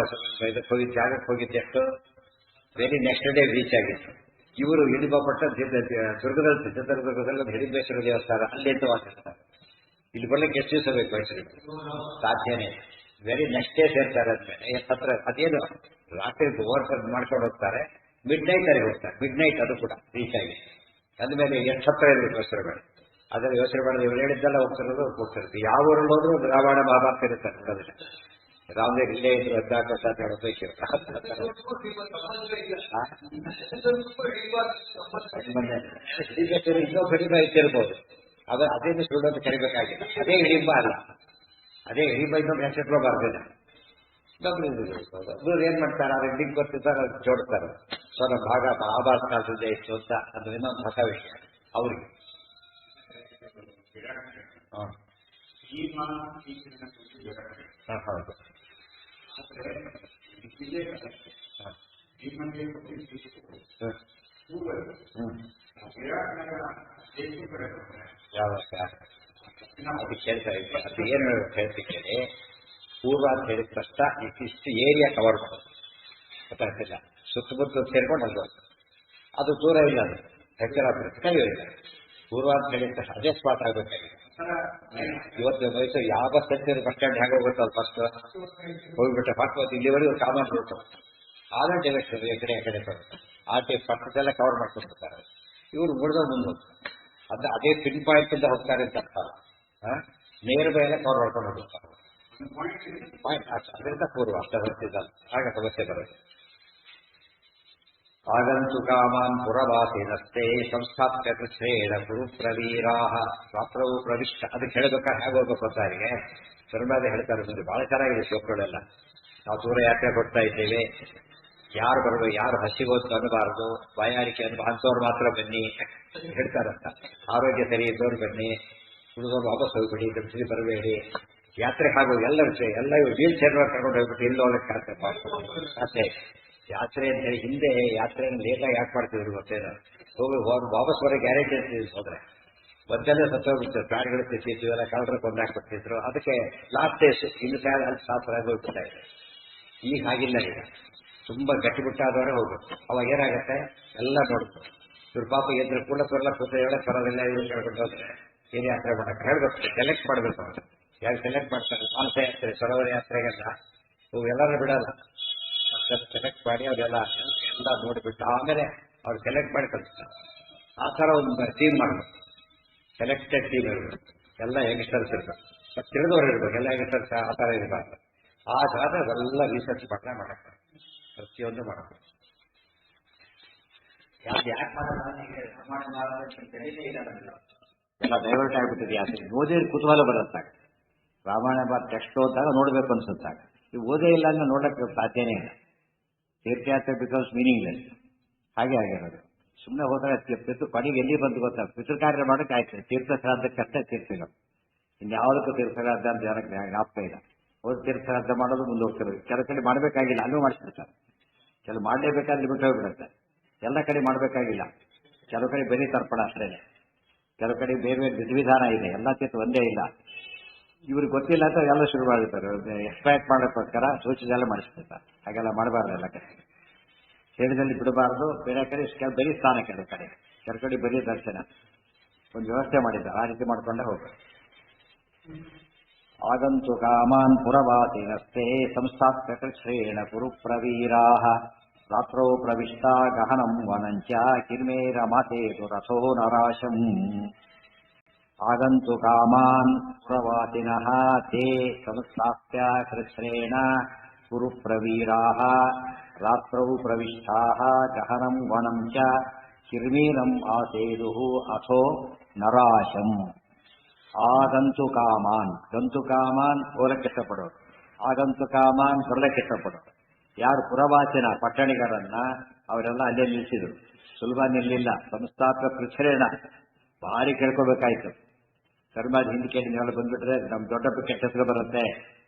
A: ಇದಕ್ಕೆ ಹೋಗಿದ್ದ ಜಾಗಕ್ಕೆ ಹೋಗಿದ್ದು ಎಷ್ಟು ವೆರಿ ನೆಕ್ಸ್ಟ್ ಡೇ ರೀಚ್ ಆಗಿತ್ತು. ಇವರು ಹಿಡಿಬಾಪಟ್ಟ ದುರ್ಗದಲ್ಲಿ ಚಿತ್ರದುರ್ಗದಲ್ಲಿ ಒಂದು ಹಿಡಿಬೇಶ್ವರ ದೇವಸ್ಥಾನ ಅಲ್ಲಿ ಅಂತ ವಾಸಿಸ್ತಾರೆ. ಇಲ್ಲಿ ಬರ್ಲಿಕ್ಕೆ ಎಷ್ಟು ದಿವಸ ಬೇಕು ಮೈಸೂರಿಗೆ? ಸಾಧ್ಯನೇ. ವೆರಿ ನೆಕ್ಸ್ಟ್ ಡೇ ಸೇರ್ತಾರೆ. ಅಂದ್ಮೇಲೆ ಹತ್ರ ಅದೇನು ರಾತ್ರಿ ಓವರ್ ಮಾಡ್ಕೊಂಡು ಹೋಗ್ತಾರೆ. ಮಿಡ್ ನೈಟ್ ಅಲ್ಲಿ ಹೋಗ್ತಾರೆ. ಮಿಡ್ ನೈಟ್ ಅದು ಕೂಡ ರೀಚ್ ಆಗಿ ಅಂದಮೇಲೆ ಎಷ್ಟು ಹತ್ರ ಇರಬೇಕು ಯೋಚನೆ ಮಾಡಿ. ಅದರಲ್ಲಿ ಯೋಚನೆ ಮಾಡಿದ್ರೆ ಇವ್ರು ಹೇಳಿದ್ದೆಲ್ಲ ಹೋಗ್ತಿರುತ್ತೆ. ಯಾವ ಊರಲ್ಲಿ ಹೋದ್ರೂ ರಾಮಾಯಣ ಮಹಾಭಾರತ ಇರುತ್ತಾರೆ ನೋಡೋದಿಲ್ಲ. ರಾಮದೇವ್ ಇಲ್ಲೇ ಇದ್ರು 14 ವರ್ಷ ಅಂತ ಹೇಳೋದಕ್ಕೆ ಇನ್ನೂ ಕಡಿಮೆ ಇಟ್ಟಿರ್ಬೋದು. ಅದೇನು ಸುಳ್ಳು ಅಂತ ಕರಿಬೇಕಾಗಿಲ್ಲ. ಅದೇ ಹಿಡಿಂಬ ಅಲ್ಲ. ಅದೇ ಹಿಡಿಂಬ ಇನ್ನೊಂದು ಹೆಸರು ಬರ್ದಿಲ್ಲ. ಇವ್ರು ಏನ್ ಮಾಡ್ತಾರೆ ಅದ್ರ ಲಿಂಕ್ ಗೊತ್ತಿದ್ದಾಗ ಜೋಡಿಸ್ತಾರೆ. ಸೊ ನಮ್ಮ ಭಾಗ ಮಹಾಭಾರತ ಕಾಲದಿಂದ ಇತ್ತು ಅಂತ ಅದು ಇನ್ನೊಂದು ಹೊಸ ವಿಷಯ ಅವ್ರಿಗೆ. ಹೌದು. ಯಾವಾಗ ಅದು ಕೇಳ್ತಾ ಇದ್ದೆ. ಅದು ಏನು ಹೇಳ್ತಿದ್ದೇನೆ. ಪೂರ್ವ ಅಂತ ಹೇಳಿದ ತಕ್ಷಣ ಇಷ್ಟು ಏರಿಯಾ ಕವರ್ ಮಾಡೋದು ಗೊತ್ತಾಗ್ತಿಲ್ಲ. ಸುತ್ತಮುತ್ತ ಸೇರ್ಕೊಂಡು ಅಲ್ವ ಅದು ದೂರ ಇಲ್ಲ, ಅದು ಹೆಚ್ಚರಾಗ್ಬಿಡುತ್ತೆ ಕಲಿಯೋದಿಲ್ಲ. ಪೂರ್ವ ಅಂತ ಹೇಳಿದ ತಕ್ಷಣ ಅದೇ ಸ್ಪಾಟ್ ಆಗಬೇಕಾಗಿದೆ. ಇವತ್ತು ಮೈಸೂರು ಯಾವ ಸತ್ಯದ ಬಸ್ ಸ್ಟ್ಯಾಂಡ್ ಹೇಗೆ ಹೋಗುತ್ತಲ್ಲ ಫಸ್ಟ್ ಹೋಗ್ಬಿಟ್ಟೆ ಫಸ್ಟ್ ಇಲ್ಲಿವರೆಗೂ ಸಾಮಾನು ಹೋಗ್ತಾರೆ. ಆದ್ರೆ ಡೈರೆಕ್ಷನ್ ಈ ಕಡೆ ಬರುತ್ತೆ. ಆ ಟೈಪ್ ಪಕ್ಕದೆಲ್ಲ ಕವರ್ ಮಾಡ್ಕೊಂಡ್ಬಿಡ್ತಾರೆ. ಇವರು ಮುಡಿದವ್ರು ಮುಂದೆ ಹೋಗ್ತಾರೆ. ಅಂದ್ರೆ ಅದೇ ಪಿನ್ ಪಾಯಿಂಟ್ ಇಂದ ಹೋಗ್ತಾರೆ ಅಂತ ಅರ್ಥ. ನೇರ ಮೇಲೆ ಕವರ್ ಮಾಡ್ಕೊಂಡು ಹೋಗ್ತಾರೆ. ಪಾಯಿಂಟ್ ಅದರಿಂದ ಪೂರ್ವ ಅಷ್ಟ ಬರ್ತಿದ್ದಲ್ಲ, ಆಗ ಸಮಸ್ಯೆ ಬರುತ್ತೆ. ಆಗಂತು ಕಾಮಾನ್ ಪುರವಾಸಿನಸ್ತೆ ಸಂಸ್ಥಾಪ್ಯ ಕೃಷ್ಣೇಣ ಕುರು ಪ್ರವೀರಾ ರಾತ್ರವು ಪ್ರವಿಷ್ಟ. ಅದಕ್ಕೆ ಹೇಳಬೇಕಾದ್ರೆ ಹೇಗೆ ಹೋಗ್ಬೇಕು ಅಂತಾರಿಗೆ ಶರ್ಮಾದ ಹೇಳ್ತಾರೆ. ಮುಂದೆ ಬಹಳ ಚೆನ್ನಾಗಿದೆ ಶ್ಲೋಕಗಳೆಲ್ಲ. ನಾವು ದೂರ ಯಾತ್ರೆ ಕೊಡ್ತಾ ಇದ್ದೇವೆ, ಯಾರು ಬರಬೇಕು, ಯಾರು ಹಸಿಗೋದು ಅನ್ನಬಾರದು, ಬಾಯಾರಿಕೆ ಅಂತವ್ರು ಮಾತ್ರ ಬನ್ನಿ ಹೇಳ್ತಾರಂತ. ಆರೋಗ್ಯ ಸರಿ ಇದ್ದವ್ರು ಬನ್ನಿ, ಉಳಿದವ್ರು ವಾಪಸ್ ಹೋಗ್ಬಿಡಿ, ದಂಪತಿ ಬರಬೇಡಿ. ಯಾತ್ರೆ ಹಾಗೂ ಎಲ್ಲ ವೀಲ್ ಚೇರ್ ಕರ್ಕೊಂಡು ಹೋಗ್ಬಿಟ್ಟು ಇಲ್ಲಿ ಹೋಗಕ್ಕೆ ಅಷ್ಟೇ. ಯಾತ್ರೆ ಅಂತ ಹೇಳಿ ಹಿಂದೆ ಯಾತ್ರೆಯನ್ನು ಲೇಟಾಗಿ ಯಾಕೆ ಮಾಡ್ತಿದ್ರು ಗೊತ್ತೇನು, ವಾಪಸ್ ಬರೋ ಗ್ಯಾರಂಟಿ ಅಂತಿದ್ರು. ಹೋದ್ರೆ ಒಂದೆಲ್ಲ ಸತ್ತೋಗ್ಬಿಡ್ತಾರೆ, ಪ್ರಾಣಿಗಳು ತಿಂತಿದ್ವು, ಎಲ್ಲ ಕಳ್ಳರ ಕೊಂದಾಕ್ಬಿಡ್ತಿದ್ರು. ಅದಕ್ಕೆ ಲಾಸ್ಟ್ ಡೇಸ್ ಇನ್ನು ಅಲ್ಲಿ ಶಾಸ್ತ್ರ ಹೋಗ್ಬಿಡ್ತಾ ಇದೆ. ಈಗ ಹಾಗಿಲ್ಲ. ಈಗ ತುಂಬಾ ಗಟ್ಟಿಬಿಟ್ಟಾದವರೇ ಹೋಗ್ಬೇಕು. ಅವಾಗ ಏನಾಗುತ್ತೆ ಎಲ್ಲ ನೋಡ್ಬೇಕು. ಇವ್ರ ಪಾಪ ಎದ್ರು ಕೂಡ ಕೂತ ಹೇಳಕ್ ಬರೋದಿಲ್ಲ. ಇವ್ರು ಕೇಳ್ಕೊಂಡು ಹೋದ್ರೆ ಏನ್ ಯಾತ್ರೆ ಮಾಡಕ್ಕೆ ಹೇಳ್ಬೇಕು, ಸೆಲೆಕ್ಟ್ ಮಾಡ್ಬೇಕು. ಅವ್ರು ಯಾರು ಸೆಲೆಕ್ಟ್ ಮಾಡ್ತಾರೆ ಮಾನಸ ಯಾತ್ರೆ, ಸರೋವರ ಯಾತ್ರೆಗೆಲ್ಲ ಇವು ಎಲ್ಲರೂ ಬಿಡಲ್ಲ. ಸೆಲೆಕ್ಟ್ ಮಾಡಿ ಅವರೆಲ್ಲ ಎಲ್ಲ ನೋಡಿಬಿಟ್ಟು ಆಮೇಲೆ ಅವ್ರು ಸೆಲೆಕ್ಟ್ ಮಾಡಿ ಕಳಿಸ್ತಾರೆ. ಆ ಥರ ಒಂದು ಟೀಮ್ ಮಾಡಬೇಕು, ಸೆಲೆಕ್ಟೆಡ್ ಟೀಮ್ ಇರಬೇಕು. ಎಲ್ಲ ಯಂಗ್ಸ್ಟರ್ಸ್ ಇರ್ಬೇಕು, ಮತ್ತೆ ತಿಳಿದವರು ಇರ್ಬೇಕು. ಎಲ್ಲ ಯಂಗ್ಸ್ಟರ್ಸ್ ಆ ಥರ ಇರಬಾರ್ದು. ಆಗಾದ್ರೆ ಅದೆಲ್ಲ ರಿಸರ್ಚ್ ಮಾಡ್ತಾ ಮಾಡಕ್ಕೆ ಪ್ರತಿಯೊಂದು ಮಾಡಬೇಕು. ಯಾಕೆ ಎಲ್ಲ ಡೈವರ್ಟ್ ಆಗಿಬಿಟ್ಟಿದೆ. ಯಾತ್ರೆ ಓದಿದ್ರೆ ಕುತೂಹಲ ಬರುತ್ತಾಗ, ರಾಮಾಯಣ ಟೆಕ್ಸ್ಟ್ ಓದಿದಾಗ ನೋಡ್ಬೇಕು ಅನ್ಸುತ್ತಾಗ. ನೀವು ಓದೇ ಇಲ್ಲ ಅಂದ್ರೆ ನೋಡಕ್ಕೆ ಸಾಧ್ಯನೇ ಇಲ್ಲ. ತೀರ್ಥಯಾತ್ರೆ ಬಿಕಾಸ್ ಮೀನಿಂಗ್ಲೆಸ್. ಹಾಗೆ ಆಗಿರೋದು. ಸುಮ್ಮನೆ ಹೋದ್ರೆ ಕೊನೆಗೆ ಎಲ್ಲಿ ಬಂದು ಗೊತ್ತಾಗ ಪಿತೃ ಕಾರ್ಯ ಮಾಡೋಕೆ ಆಯ್ತು. ತೀರ್ಥ ಶ್ರಾದ್ದಕ್ಕಷ್ಟೇ ತೀರ್ಥಗಳು, ಇನ್ಯಾವುದಕ್ಕೂ ತೀರ್ಥ ಶ್ರಾದ್ದ ಅಂತ ಜನಕ್ಕೆ ಜ್ಞಾಪಕ ಇಲ್ಲ. ಹೋದ ತೀರ್ಥ ಶ್ರಾದ್ದ ಮಾಡೋದು ಮುಂದೆ ಹೋಗ್ತಿರೋದು. ಕೆಲವು ಕಡೆ ಮಾಡಬೇಕಾಗಿಲ್ಲ, ಅಲ್ಲೂ ಮಾಡಿಸ್ಬಿಡ್ತಾರೆ. ಕೆಲವು ಮಾಡಲೇಬೇಕಾದ್ರೆ ಬಿಟ್ಟು ಹೋಗ್ಬಿಡುತ್ತೆ. ಎಲ್ಲ ಕಡೆ ಮಾಡಬೇಕಾಗಿಲ್ಲ. ಕೆಲವು ಕಡೆ ಬರೀ ತರ್ಪಣ ಅಷ್ಟೇ. ಕೆಲವು ಕಡೆ ಬೇರೆ ಬೇರೆ ವಿಧಿವಿಧಾನ ಇದೆ. ಎಲ್ಲ ತೀರ್ಥ ಒಂದೇ ಇಲ್ಲ. ಇವ್ರಿಗೆ ಗೊತ್ತಿಲ್ಲ ಅಂತ ಎಲ್ಲ ಶುರು ಮಾಡಿರ್ತಾರೆ. ಎಕ್ಸ್ಟ್ರಾಕ್ಟ್ ಮಾಡೋಕ್ಕೋಸ್ಕರ ಸೂಚನೆಲ್ಲ ಮಾಡಿಸ್ಬಿಡ್ತಾರೆ. ಹಾಗೆಲ್ಲ ಮಾಡಬಾರ್ದು. ಎಲ್ಲ ಕಡೆ ಹೇಳಿದಲ್ಲಿ ಬಿಡಬಾರ್ದು. ಬೇರೆ ಕಡೆ ಬರೀ ಸ್ಥಾನ, ಕೆಲವು ಕಡೆ ಬರೀ ದರ್ಶನ ಒಂದು ವ್ಯವಸ್ಥೆ ಮಾಡಿದ್ದಾರೆ. ಆ ರೀತಿ ಮಾಡ್ಕೊಂಡೇ ಹೋಗ್ತಾರೆ. ಆಗಂತು ಕಾಮಾನ್ ಪುರವಾಸಿನಸ್ತೆ ಸಂಸ್ಥಾಪ್ಯ ಕೃಷ್ಣೇಣ ಕುರು ಪ್ರವೀರಾ ರಾತ್ರೌ ಪ್ರವಿಷ್ಟ ಗಹನಂ ವನಂಚ ಕಿರ್ಮೇರ ಮಾತೇತು ರಥೋ ನರಾಶಂ. ಆಗಂತು ಕಾಮಾನ್ ಪುರವಾಸಿನಃ ತೇ ಸಂಸ್ಥಾಪ್ಯ ಕೃಷ್ಣೇಣ ಕುರು ಪ್ರವೀರಾ ರಾತ್ರೌ ಪ್ರವಿಷ್ಟಾ ಗಹನಂ ವನಂ ಚ ಕಿರ್ಮೀರಂ ಆಸೇದು ಅಥೋ ನರಾಶಂ. ಆಗಂತು ಕಾಮಾನ್, ಗಂತು ಕಾಮಾನ್ ಹೋಲಕ್ಕೆ ಇಷ್ಟಪಡೋರು, ಆಗಂತು ಕಾಮಾನ್ ಬರಲಕ್ಕೆ ಇಷ್ಟಪಡೋರು. ಯಾರು ಪುರವಾಚನ ಪಟ್ಟಣಿಗರನ್ನ ಅವರೆಲ್ಲ ಅಲ್ಲೇ ನಿಲ್ಲಿಸಿದ್ರು. ಸುಲಭ ನಿಲ್ಲಿಲ್ಲ. ಸಂಸ್ಥಾಪಕ ಪೃಚ್ಛರೇಣ ಭಾರಿ ಕೇಳ್ಕೋಬೇಕಾಯ್ತು. ಧರ್ಮಾದ ಹಿಂದೆ ಕೇಳಿ ನೀವೆಲ್ಲ ಬಂದ್ಬಿಟ್ರೆ ನಮ್ ದೊಡ್ಡ ಕೆಟ್ಟ ಹೆಸರು ಬರುತ್ತೆ,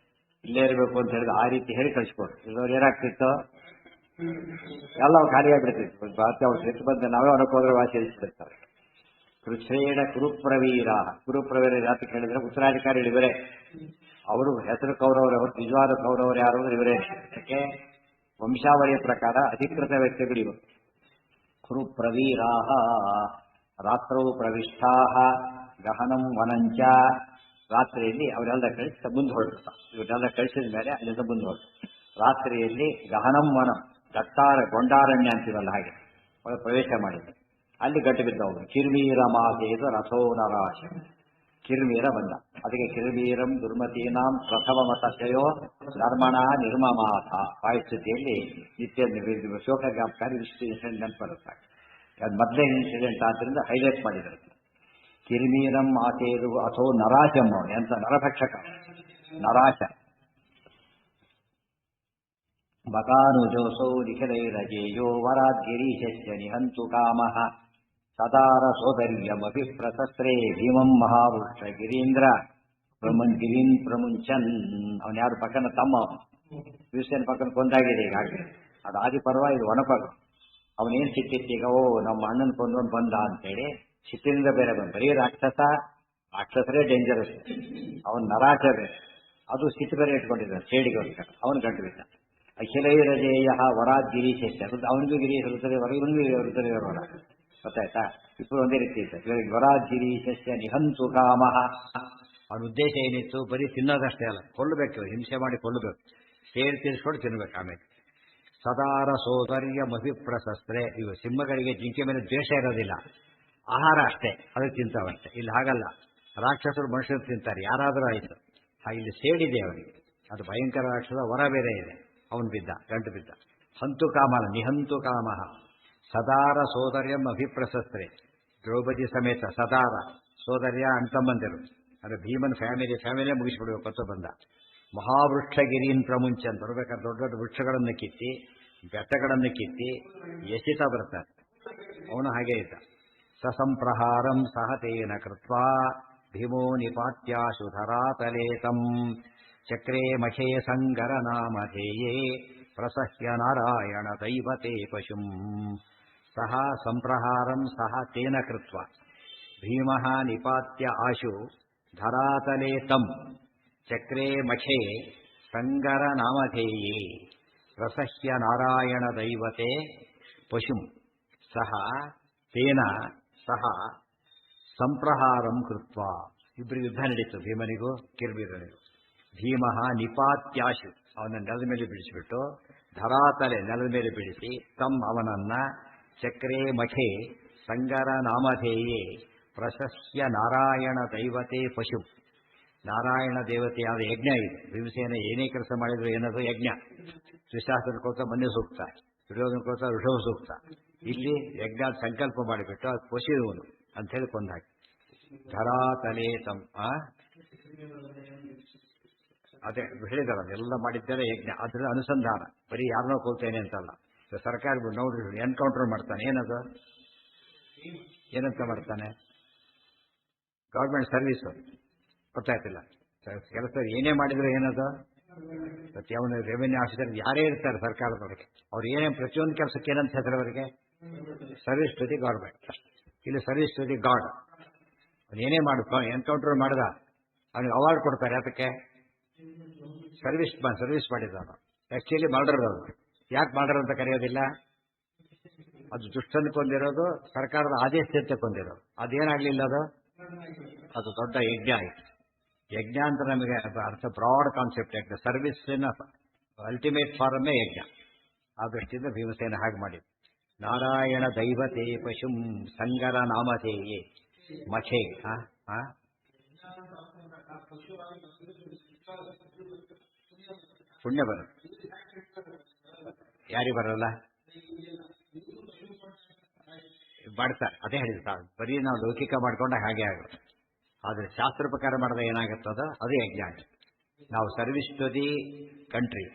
A: ಇಲ್ಲೇ ಇರಬೇಕು ಅಂತ ಹೇಳಿದ್ರೆ ಆ ರೀತಿ ಹೇಳಿ ಕಳಿಸ್ಕೊಡ್ರು. ಇಲ್ಲವ್ರು ಏನಾಗ್ತಿತ್ತು, ಎಲ್ಲ ಖಾಲಿ ಆಗ್ಬಿಡ್ತಿತ್ತು. ಅವ್ರು ಹೆಸರು ಬಂದು ನಾವೇ ಹೊರಕ್ಕೆ ಹೋದ್ರೆ ವಾಸಿ ಇರಿಸ್ಬಿಡ್ತಾರೆ. ಕೃಷ್ಣೇಣ ಕುರುಪ್ರವೀರ, ಕುರುಪ್ರವೀರ ಜಾತಿ ಕೇಳಿದ್ರೆ ಉತ್ತರಾಧಿಕಾರಿಗಳು ಇವರೇ. ಅವರು ಹೆಸರು ಕೌರವರು, ಅವರು ನಿಜವಾದ ಕೌರವರು ಯಾರು ಅಂದ್ರೆ ಇವರೇ. ಯಾಕೆ ವಂಶಾವಳಿಯ ಪ್ರಕಾರ ಅಧಿಕೃತ ವ್ಯಕ್ತಿಗಳು ಇವರು. ಕುರುಪ್ರವೀರಾ ರಾತ್ರೌ ಪ್ರವಿಷ್ಟಾ ಗಹನಂ ವನಂಚ. ರಾತ್ರಿಯಲ್ಲಿ ಅವರೆಲ್ಲ ಕಳಿಸಿ ಮುಂದೆ ಹೊರಡ್ತಾರೆ. ಇವರೆಲ್ಲ ಕಳಿಸಿದ ಮೇಲೆ ಅಲ್ಲಿಂದ ಮುಂದೆ ಹೊರಟು ರಾತ್ರಿಯಲ್ಲಿ ಗಹನಂ ವನಂ, ದಟ್ಟಾರ ಗೊಂಡಾರಣ್ಯ ಅಂತೀವಲ್ಲ ಹಾಗೆ ಪ್ರವೇಶ ಮಾಡಿದ್ರು. ಅಲ್ಲಿ ಗಟ್ಟಿ ಬಿದ್ದವರು. ಕಿರ್ಮೀರ ಮಾತೇದು ರಥೋ ನರಾಶ. ಕಿರ್ಮೀರ ಬಂದ. ಅದಕ್ಕೆ ಕಿರ್ಮೀರಂ ದುರ್ಮತೀನಾಂ ಪ್ರಥಮ ಮತಶಯೋ ಧರ್ಮಣ ನಿರ್ಮಮಾಥ. ವಾಯುಸ್ಥಿತಿಯಲ್ಲಿ ನಿತ್ಯ ಶೋಕ ಜ್ಞಾಪಕಾರಿ ಇನ್ಸಿಡೆಂಟ್ ನೆನಪರುತ್ತಾರೆ. ಅದು ಮೊದಲೇ ಇನ್ಸಿಡೆಂಟ್ ಆದ್ದರಿಂದ ಹೈಲೈಟ್ ಮಾಡಿದರು. ಕಿರ್ಮೀರಂ ಆತೇದು ಅಥೋ ನರಾಶಂ. ಎಂತ ನರಭಕ್ಷಕ ನರಾಶ. ಬಕಾನುಜೋಸೌ ನಿಖಿಲೈರಜೇಯೋ ವರಾದ್ಗಿರೀಶಸ್ಯ ನಿಹಂತು ಕಾಮಃ ಸದಾರ ಸೋದರ್ಯಮಪಿ ಪ್ರಸಸ್ರೇ ಭೀಮಂ ಮಹಾವೃಕ್ಷ ಗಿರೀಂದ್ರ ಗಿರೀನ್ ಪ್ರಮುಂಚನ್. ಅವನ ಯಾರು ಪಕ್ಕನ ತಮ್ಮ ವಿಷಯನ ಪಕ್ಕನ ಕೊಂದಾಗಿದೆ ಈಗಾಗಲೇ. ಅದು ಆದಿ ಪರ್ವ, ಇದು ವನಪರ್ವ. ಅವನೇನು ಸಿಟ್ಟಿತ್ತೀಗ, ಓ ನಮ್ಮ ಅಣ್ಣನ ಕೊಂದವನು ಬಂದ ಅಂತೇಳಿ ಸಿಟ್ಟಿನಿಂದ ಬೇರೆ ಬಂದ. ಬರೀ ರಾಕ್ಷಸರೇ ಡೇಂಜರಸ್, ಅವನ ನರಾಶ ಬೇರೆ. ಅದು ಸಿಟ್ಟು ಬೇರೆ ಇಟ್ಕೊಂಡಿದ್ದಾನೆ ಸೇಡಿಗೋಸ್ಕರ, ಅವನು ಗಂಟು ಬಿದ್ದ. ಅಖಿಲೈರಜೇಯ ವರಾದ್ ಗಿರೀಶೇಷ, ಅವನಿಗೂ ಗಿರೀಶ್ ಇರುತ್ತದೆ, ಇವನಿಗೂ ಇರುತ್ತದೆ ವರ. ಗೊತ್ತಾಯ್ತಾ? ಇಬ್ಬರು ಒಂದೇ ರೀತಿ ಇದ್ದಾರೆ. ವರಾದ್ ಗಿರೀಶಸ್ಯ ನಿಹಂತು ಕಾಮಃ, ಅವನ ಉದ್ದೇಶ ಏನಿತ್ತು? ಬರೀ ತಿನ್ನೋದಷ್ಟೇ ಅಲ್ಲ, ಕೊಲ್ಲಬೇಕು, ಹಿಂಸೆ ಮಾಡಿ ಕೊಲ್ಲಬೇಕು, ಸೇರಿ ತೀರಿಸ್ಕೊಂಡು ತಿನ್ಬೇಕು. ಆಮೇಲೆ ಸದಾರ ಸೋದರ್ಯ ಮಹಿಪ್ರಶಸ್ತ್ರೆ, ಇವು ಸಿಂಹಗಳಿಗೆ ಜಿಂಕೆ ಮೇಲೆ ದ್ವೇಷ ಇರೋದಿಲ್ಲ, ಆಹಾರ ಅಷ್ಟೇ, ಅದಕ್ಕೆ ತಿಂತಾವಂತೆ. ಇಲ್ಲಿ ಹಾಗಲ್ಲ, ರಾಕ್ಷಸರು ಮನುಷ್ಯರು ತಿಂತಾರೆ, ಯಾರಾದರೂ ಆಯಿತು. ಇಲ್ಲಿ ಸೇಡಿದೆ ಅವನಿಗೆ, ಅದು ಭಯಂಕರ ರಾಕ್ಷಸ, ವರ ಬೇರೆ ಇದೆ. ಅವನು ಬಿದ್ದ, ಗಂಟು ಬಿದ್ದ. ಹಂತು ಕಾಮನ ನಿಹಂತು ಕಾಮ ಸದಾರ ಸೋದರ್ಯಂ ಅಭಿಪ್ರಶಸ್ತ್ರೆ, ದ್ರೌಪದಿ ಸಮೇತ ಸದಾರ ಸೋದರ್ಯ ಅಣ್ತಮ್ಮಂದಿರು, ಅಂದರೆ ಭೀಮನ್ ಫ್ಯಾಮಿಲಿಯೇ ಮುಗಿಸ್ಬಿಡ್ಬೇಕು ಅಂತ ಬಂದ. ಮಹಾವೃಕ್ಷಗಿರಿನ್ ಪ್ರಮುಂಚ ಅಂತ ಬರ್ಬೇಕಾದ್ರೆ ದೊಡ್ಡ ದೊಡ್ಡ ವೃಕ್ಷಗಳನ್ನು ಕಿತ್ತಿ, ಬೆಟ್ಟಗಳನ್ನು ಕಿತ್ತಿ ಎಸಿತಾ ಬರ್ತಾರೆ. ಅವನು ಹಾಗೆ ಇದ್ದ. ಸಸಂಪ್ರಹಾರಂ ಸಹತೇನ ಕೃತ್ವಾ ಭೀಮೋ ನಿಪಾತ್ಯಾಶು ಧರಾತಲೇತಂ ಚಕ್ರೇ ಮಖೇ ಸಂಗರ ನಾಮಧೇಯೇ ಪ್ರಸಹ್ಯ ನಾರಾಯಣ ದೈವತೆ ಪಶುಂ. ಸಹ ಸಂಪ್ರಹಾರಂ ಸಹ ತೇನ ಕೃತ್ವ ಭೀಮಃ ನಿಪಾತ್ಯ ಆಶು ಧರಾತಲೇತಂ ಚಕ್ರೇ ಮಖೇ ಸಂಗರ ನಾಮಧೇಯೇ ಪ್ರಸಹ್ಯ ನಾರಾಯಣ ದೈವತೆ ಪಶುಂ. ಸಹ ತೇನ ಸಹ ಸಂಪ್ರಹಾರಂ ಕೃತ್ವ, ಇಬ್ಬರು ಯುದ್ಧ ನಡೀತು, ಭೀಮನಿಗೂ ಕಿರ್ಬೀರನಿಗೂ. ಭೀಮಃ ನಿಪಾತ್ಯಾಶು, ಅವನ ನೆಲದ ಮೇಲೆ ಬಿಡಿಸಿಬಿಟ್ಟು, ಧರಾತಲೆ ನೆಲದ ಮೇಲೆ ಬಿಡಿಸಿ, ತಮ್ ಅವನನ್ನ ಚಕ್ರೇ ಮಖೆ ಸಂಗರ ನಾಮಧೇಯೇ ಪ್ರಶಸ್ಯ ನಾರಾಯಣ ದೈವತೆ ಪಶು. ನಾರಾಯಣ ದೇವತೆಯಾದ ಯಜ್ಞ ಇದು. ಭೀಮಸೇನ ಏನೇ ಕೆಲಸ ಮಾಡಿದ್ರು ಏನದು ಯಜ್ಞ. ತ್ರಿಶಾಸ್ತ್ರಕ್ಕೋಸ್ಕರ ಮನ್ಯ ಸೂಕ್ತ, ದುರ್ಯೋಧನಕ್ಕೋಸ್ಕರ ಋಷಭ ಸೂಕ್ತ. ಇಲ್ಲಿ ಯಜ್ಞ ಸಂಕಲ್ಪ ಮಾಡಿಬಿಟ್ಟು ಅದು ಪಶುವನು ಅಂತ ಹೇಳಿ ಕೊಂದಾಕಿ. ಧರಾತಲೆ ತಮ್ಮ ಅದೇ ಹೇಳಿದಾರ, ಎಲ್ಲ ಮಾಡಿದ್ದಾರೆ ಯಜ್ಞ. ಅದರ ಅನುಸಂಧಾನ, ಬರೀ ಯಾರನ್ನೋ ಕೊಲ್ತೇನೆ ಅಂತಲ್ಲ. ಸರ್ಕಾರ ನೋಡ್ರಿ ಎನ್ಕೌಂಟರ್ ಮಾಡ್ತಾನೆ, ಏನದು ಏನಂತ ಮಾಡ್ತಾನೆ? ಗೌರ್ಮೆಂಟ್ ಸರ್ವಿಸು, ಗೊತ್ತಾಯ್ತಿಲ್ಲ ಕೆಲಸ ಏನೇ ಮಾಡಿದ್ರು ಏನದು. ಅವನು ರೆವಿನ್ಯೂ ಆಫೀಸರ್ ಯಾರೇ ಇರ್ತಾರೆ ಸರ್ಕಾರದವರಿಗೆ, ಅವ್ರು ಏನೇ ಪ್ರತಿಯೊಂದು ಕೆಲಸಕ್ಕೆ ಏನಂತ ಹೇಳ್ತಾರೆ ಅವರಿಗೆ? Service to the government. ಇಲ್ಲಿ ಸರ್ವಿಸ್ ಟು ದಿ ಗಾಡ್. ಅವನು ಏನೇ ಮಾಡು, ಎನ್ಕೌಂಟರ್ ಮಾಡಿದ ಅವನಿಗೆ ಅವಾರ್ಡ್ ಕೊಡ್ತಾರೆ. ಅದಕ್ಕೆ ಸರ್ವಿಸ್ ಮಾಡಿದವನು. ಆಕ್ಚುಲಿ ಮರ್ಡರ್ ಅವನು. ಯಾಕೆ ಮರ್ಡರ್ ಅಂತ ಕರೆಯೋದಿಲ್ಲ? ಅದು ದುಷ್ಟನ್ನು ಕೊಂದಿರೋದು, ಸರ್ಕಾರದ ಆದೇಶದಂತೆ ಕೊಂದಿರೋದು. ಅದೇನಾಗ್ಲಿಲ್ಲ, ಅದು ದೊಡ್ಡ ಯಜ್ಞ ಆಯಿತು. ಯಜ್ಞ ಅಂತ ನಮಗೆ ಅರ್ಥ ಬ್ರಾಡ್ ಕಾನ್ಸೆಪ್ಟ್. ಯಜ್ಞ ಸರ್ವಿಸ್ನ ಅಲ್ಟಿಮೇಟ್ ಫಾರಮ್ಮೇ ಯಜ್ಞ. ಆ ದೃಷ್ಟಿಯಿಂದ ಭೀಮಸೇನ ಹಾಗೆ ಮಾಡಿದ್ದು. ನಾರಾಯಣ ದೈವತೆ ಪಶುಂ ಸಂಗರ ನಾಮಧೇಯೇ ಮಖೆ. ಪುಣ್ಯ ಬರುತ್ತೆ, ಯಾರಿಗೆ ಬರಲ್ಲ? ಮಾಡ್ತಾರೆ, ಅದೇ ಹೇಳಿದ. ಬರೀ ನಾವು ಲೌಕಿಕ ಮಾಡ್ಕೊಂಡಾಗ ಹಾಗೆ ಆಗುತ್ತೆ. ಆದರೆ ಶಾಸ್ತ್ರ ಪ್ರಕಾರ ಮಾಡಿದ ಏನಾಗುತ್ತದ ಅದು ಯಜ್ಞ ಆಗುತ್ತೆ. ನಾವು service to the country,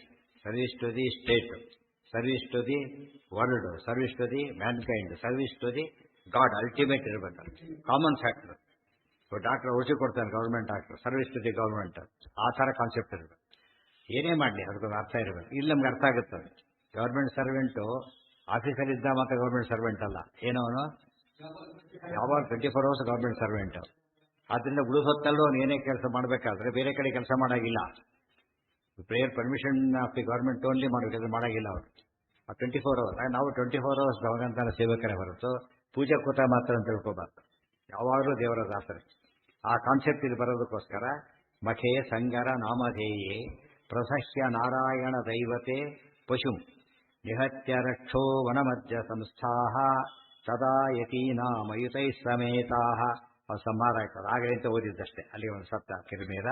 A: service to the state, service to the world, service to the mankind, service to the god ultimate ಇರಬೇಕು. Common factor. ಡಾಕ್ಟರ್ ಔಷಧಿ ಕೊಡ್ತಾನೆ, government doctor, service to the government, ಆ ಥರ ಕಾನ್ಸೆಪ್ಟ್ ಇರಬೇಕು. ಏನೇ ಮಾಡಲಿ ಅದಕ್ಕೊಂದು ಅರ್ಥ ಇರಬೇಕು. ಇಲ್ಲಿ ನಮ್ಗೆ ಅರ್ಥ ಆಗುತ್ತದೆ. ಗೌರ್ಮೆಂಟ್ ಸರ್ವೆಂಟು ಆಫೀಸರ್ ಇದ್ದ ಮಾತ್ರ ಗೌರ್ಮೆಂಟ್ ಸರ್ವೆಂಟ್ ಅಲ್ಲ, ಏನವನು ಯಾವಾಗ 24 hours ಗೌರ್ಮೆಂಟ್ ಸರ್ವೆಂಟ್. ಆದ್ದರಿಂದ ಉಳಿದ ಹೊತ್ತಲ್ಲೂ ಅವನು ಏನೇ ಕೆಲಸ ಮಾಡಬೇಕಾದ್ರೆ ಬೇರೆ ಕಡೆ ಕೆಲಸ ಮಾಡೋಂಗಿಲ್ಲ. Prayer permission of the government only ಮಾಡಬೇಕಾದ್ರೆ ಮಾಡೋಂಗಿಲ್ಲ ಅವರು. 24 hours. ನಾವು 24 hours ಭಗವಂತನ ಸೇವಕರೇ ಹೊರತು ಪೂಜೆ ಕೂತ ಮಾತ್ರ ಅಂತ ತಿಳ್ಕೋಬಾರ್ದು. ಯಾವಾಗಲೂ ದೇವರ ದಾಸರೇ. ಆ ಕಾನ್ಸೆಪ್ಟ್ ಇಲ್ಲಿ ಬರೋದಕ್ಕೋಸ್ಕರ ಮಖೇ ಸಂಗರ ನಾಮಧೇಯೇ ಪ್ರಸಹ್ಯ ನಾರಾಯಣ ದೈವತೆ ಪಶುಂ ನಿಹತ್ಯ ರಕ್ಷೋ ವನಮಧ್ಯ ಸಂಸ್ಥಾಃ ಸದಾ ಯತೀನಾಮಯುತೈಃ ಸಮೇತಾಃ. ಅವ್ರು ಸಂಹಾರ ಆಗ್ತದೆ. ಆಗಲೇ ಅಂತ ಓದಿದ್ದಷ್ಟೇ. ಅಲ್ಲಿ ಒಂದು ಸತ್ತ ಕಿರಿಮೇರ.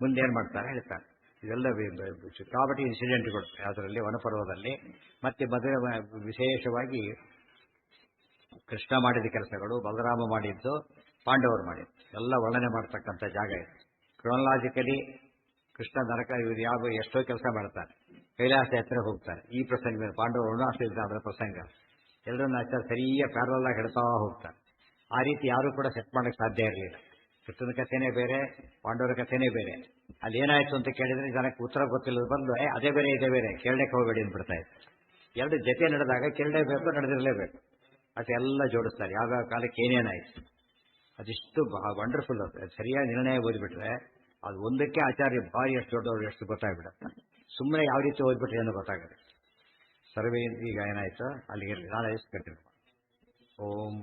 A: ಮುಂದೇನು ಮಾಡ್ತಾರೆ ಹೇಳ್ತಾರೆ. ಇದೆಲ್ಲ ಸಿಕ್ಕಾಪಟ್ಟಿ ಇನ್ಸಿಡೆಂಟ್ಗಳು ಅದರಲ್ಲಿ ವನಪರ್ವದಲ್ಲಿ. ಮತ್ತೆ ಮದುವೆ ವಿಶೇಷವಾಗಿ ಕೃಷ್ಣ ಮಾಡಿದ ಕೆಲಸಗಳು, ಬಲರಾಮ ಮಾಡಿದ್ದು, ಪಾಂಡವರು ಮಾಡಿದ್ದು ಎಲ್ಲ ವರ್ಣನೆ ಮಾಡ್ತಕ್ಕಂಥ ಜಾಗ ಇದೆ. ಕ್ರೊನಾಲಾಜಿಕಲಿ ಕೃಷ್ಣ ನರಕ ಇವರು ಯಾವ ಎಷ್ಟೋ ಕೆಲಸ ಮಾಡ್ತಾರೆ. ಕೈಲಾಸ ಯಾತ್ರೆ ಹೋಗ್ತಾರೆ. ಈ ಪ್ರಸಂಗ ಪಾಂಡವರು ಅರುಣಾಚಲ ಅದರ ಪ್ರಸಂಗ ಎಲ್ಲರನ್ನ ಆಚಾರ ಸರಿಯ ಪ್ಯಾರಲ್ ಆಗಿ ಹೇಳ್ತಾ ಹೋಗ್ತಾರೆ. ಆ ರೀತಿ ಯಾರೂ ಕೂಡ ಸೆಟ್ ಮಾಡಕ್ಕೆ ಸಾಧ್ಯ ಇರಲಿಲ್ಲ. ಕೃಷ್ಣನ ಕಥೆನೇ ಬೇರೆ, ಪಾಂಡವರ ಕಥೆನೇ ಬೇರೆ. ಅಲ್ಲಿ ಏನಾಯ್ತು ಅಂತ ಕೇಳಿದ್ರೆ ಜನಕ್ಕೆ ಉತ್ತರ ಗೊತ್ತಿಲ್ಲದ ಬಂದು ಅದೇ ಬೇರೆ ಇದೇ ಬೇರೆ ಕೇಳಕ್ಕೆ ಹೋಗಬೇಡಿ ಅಂದ್ಬಿಡ್ತಾ ಇತ್ತು. ಎರಡು ಜೊತೆ ನಡೆದಾಗ ಕೇಳಲೇಬೇಕು, ನಡೆದಿರಲೇಬೇಕು. ಅದೆಲ್ಲ ಜೋಡಿಸ್ತಾರೆ. ಯಾವ್ಯಾವ ಕಾಲಕ್ಕೆ ಏನೇನಾಯ್ತು. ಅದಿಷ್ಟು ವಂಡರ್ಫುಲ್. ಅದು ಸರಿಯಾಗಿ ನಿರ್ಣಯ ಓದಿಬಿಟ್ರೆ ಅದು ಒಂದಕ್ಕೆ ಆಚಾರ್ಯ ಭಾರಿ ಎಷ್ಟು ದೊಡ್ಡವರು ಎಷ್ಟು ಗೊತ್ತಾಗ್ಬಿಡುತ್ತೆ. ಸುಮ್ಮನೆ ಯಾವ ರೀತಿ ಓದ್ಬಿಟ್ರೆ ಏನೋ ಗೊತ್ತಾಗುತ್ತೆ. ಸರ್ವೇ ಈಗ ಏನಾಯ್ತು ಅಲ್ಲಿಗೆ ನಾಳೆ ಎಷ್ಟು ಕಂಟಿನ್ಯೂ. ಓಂ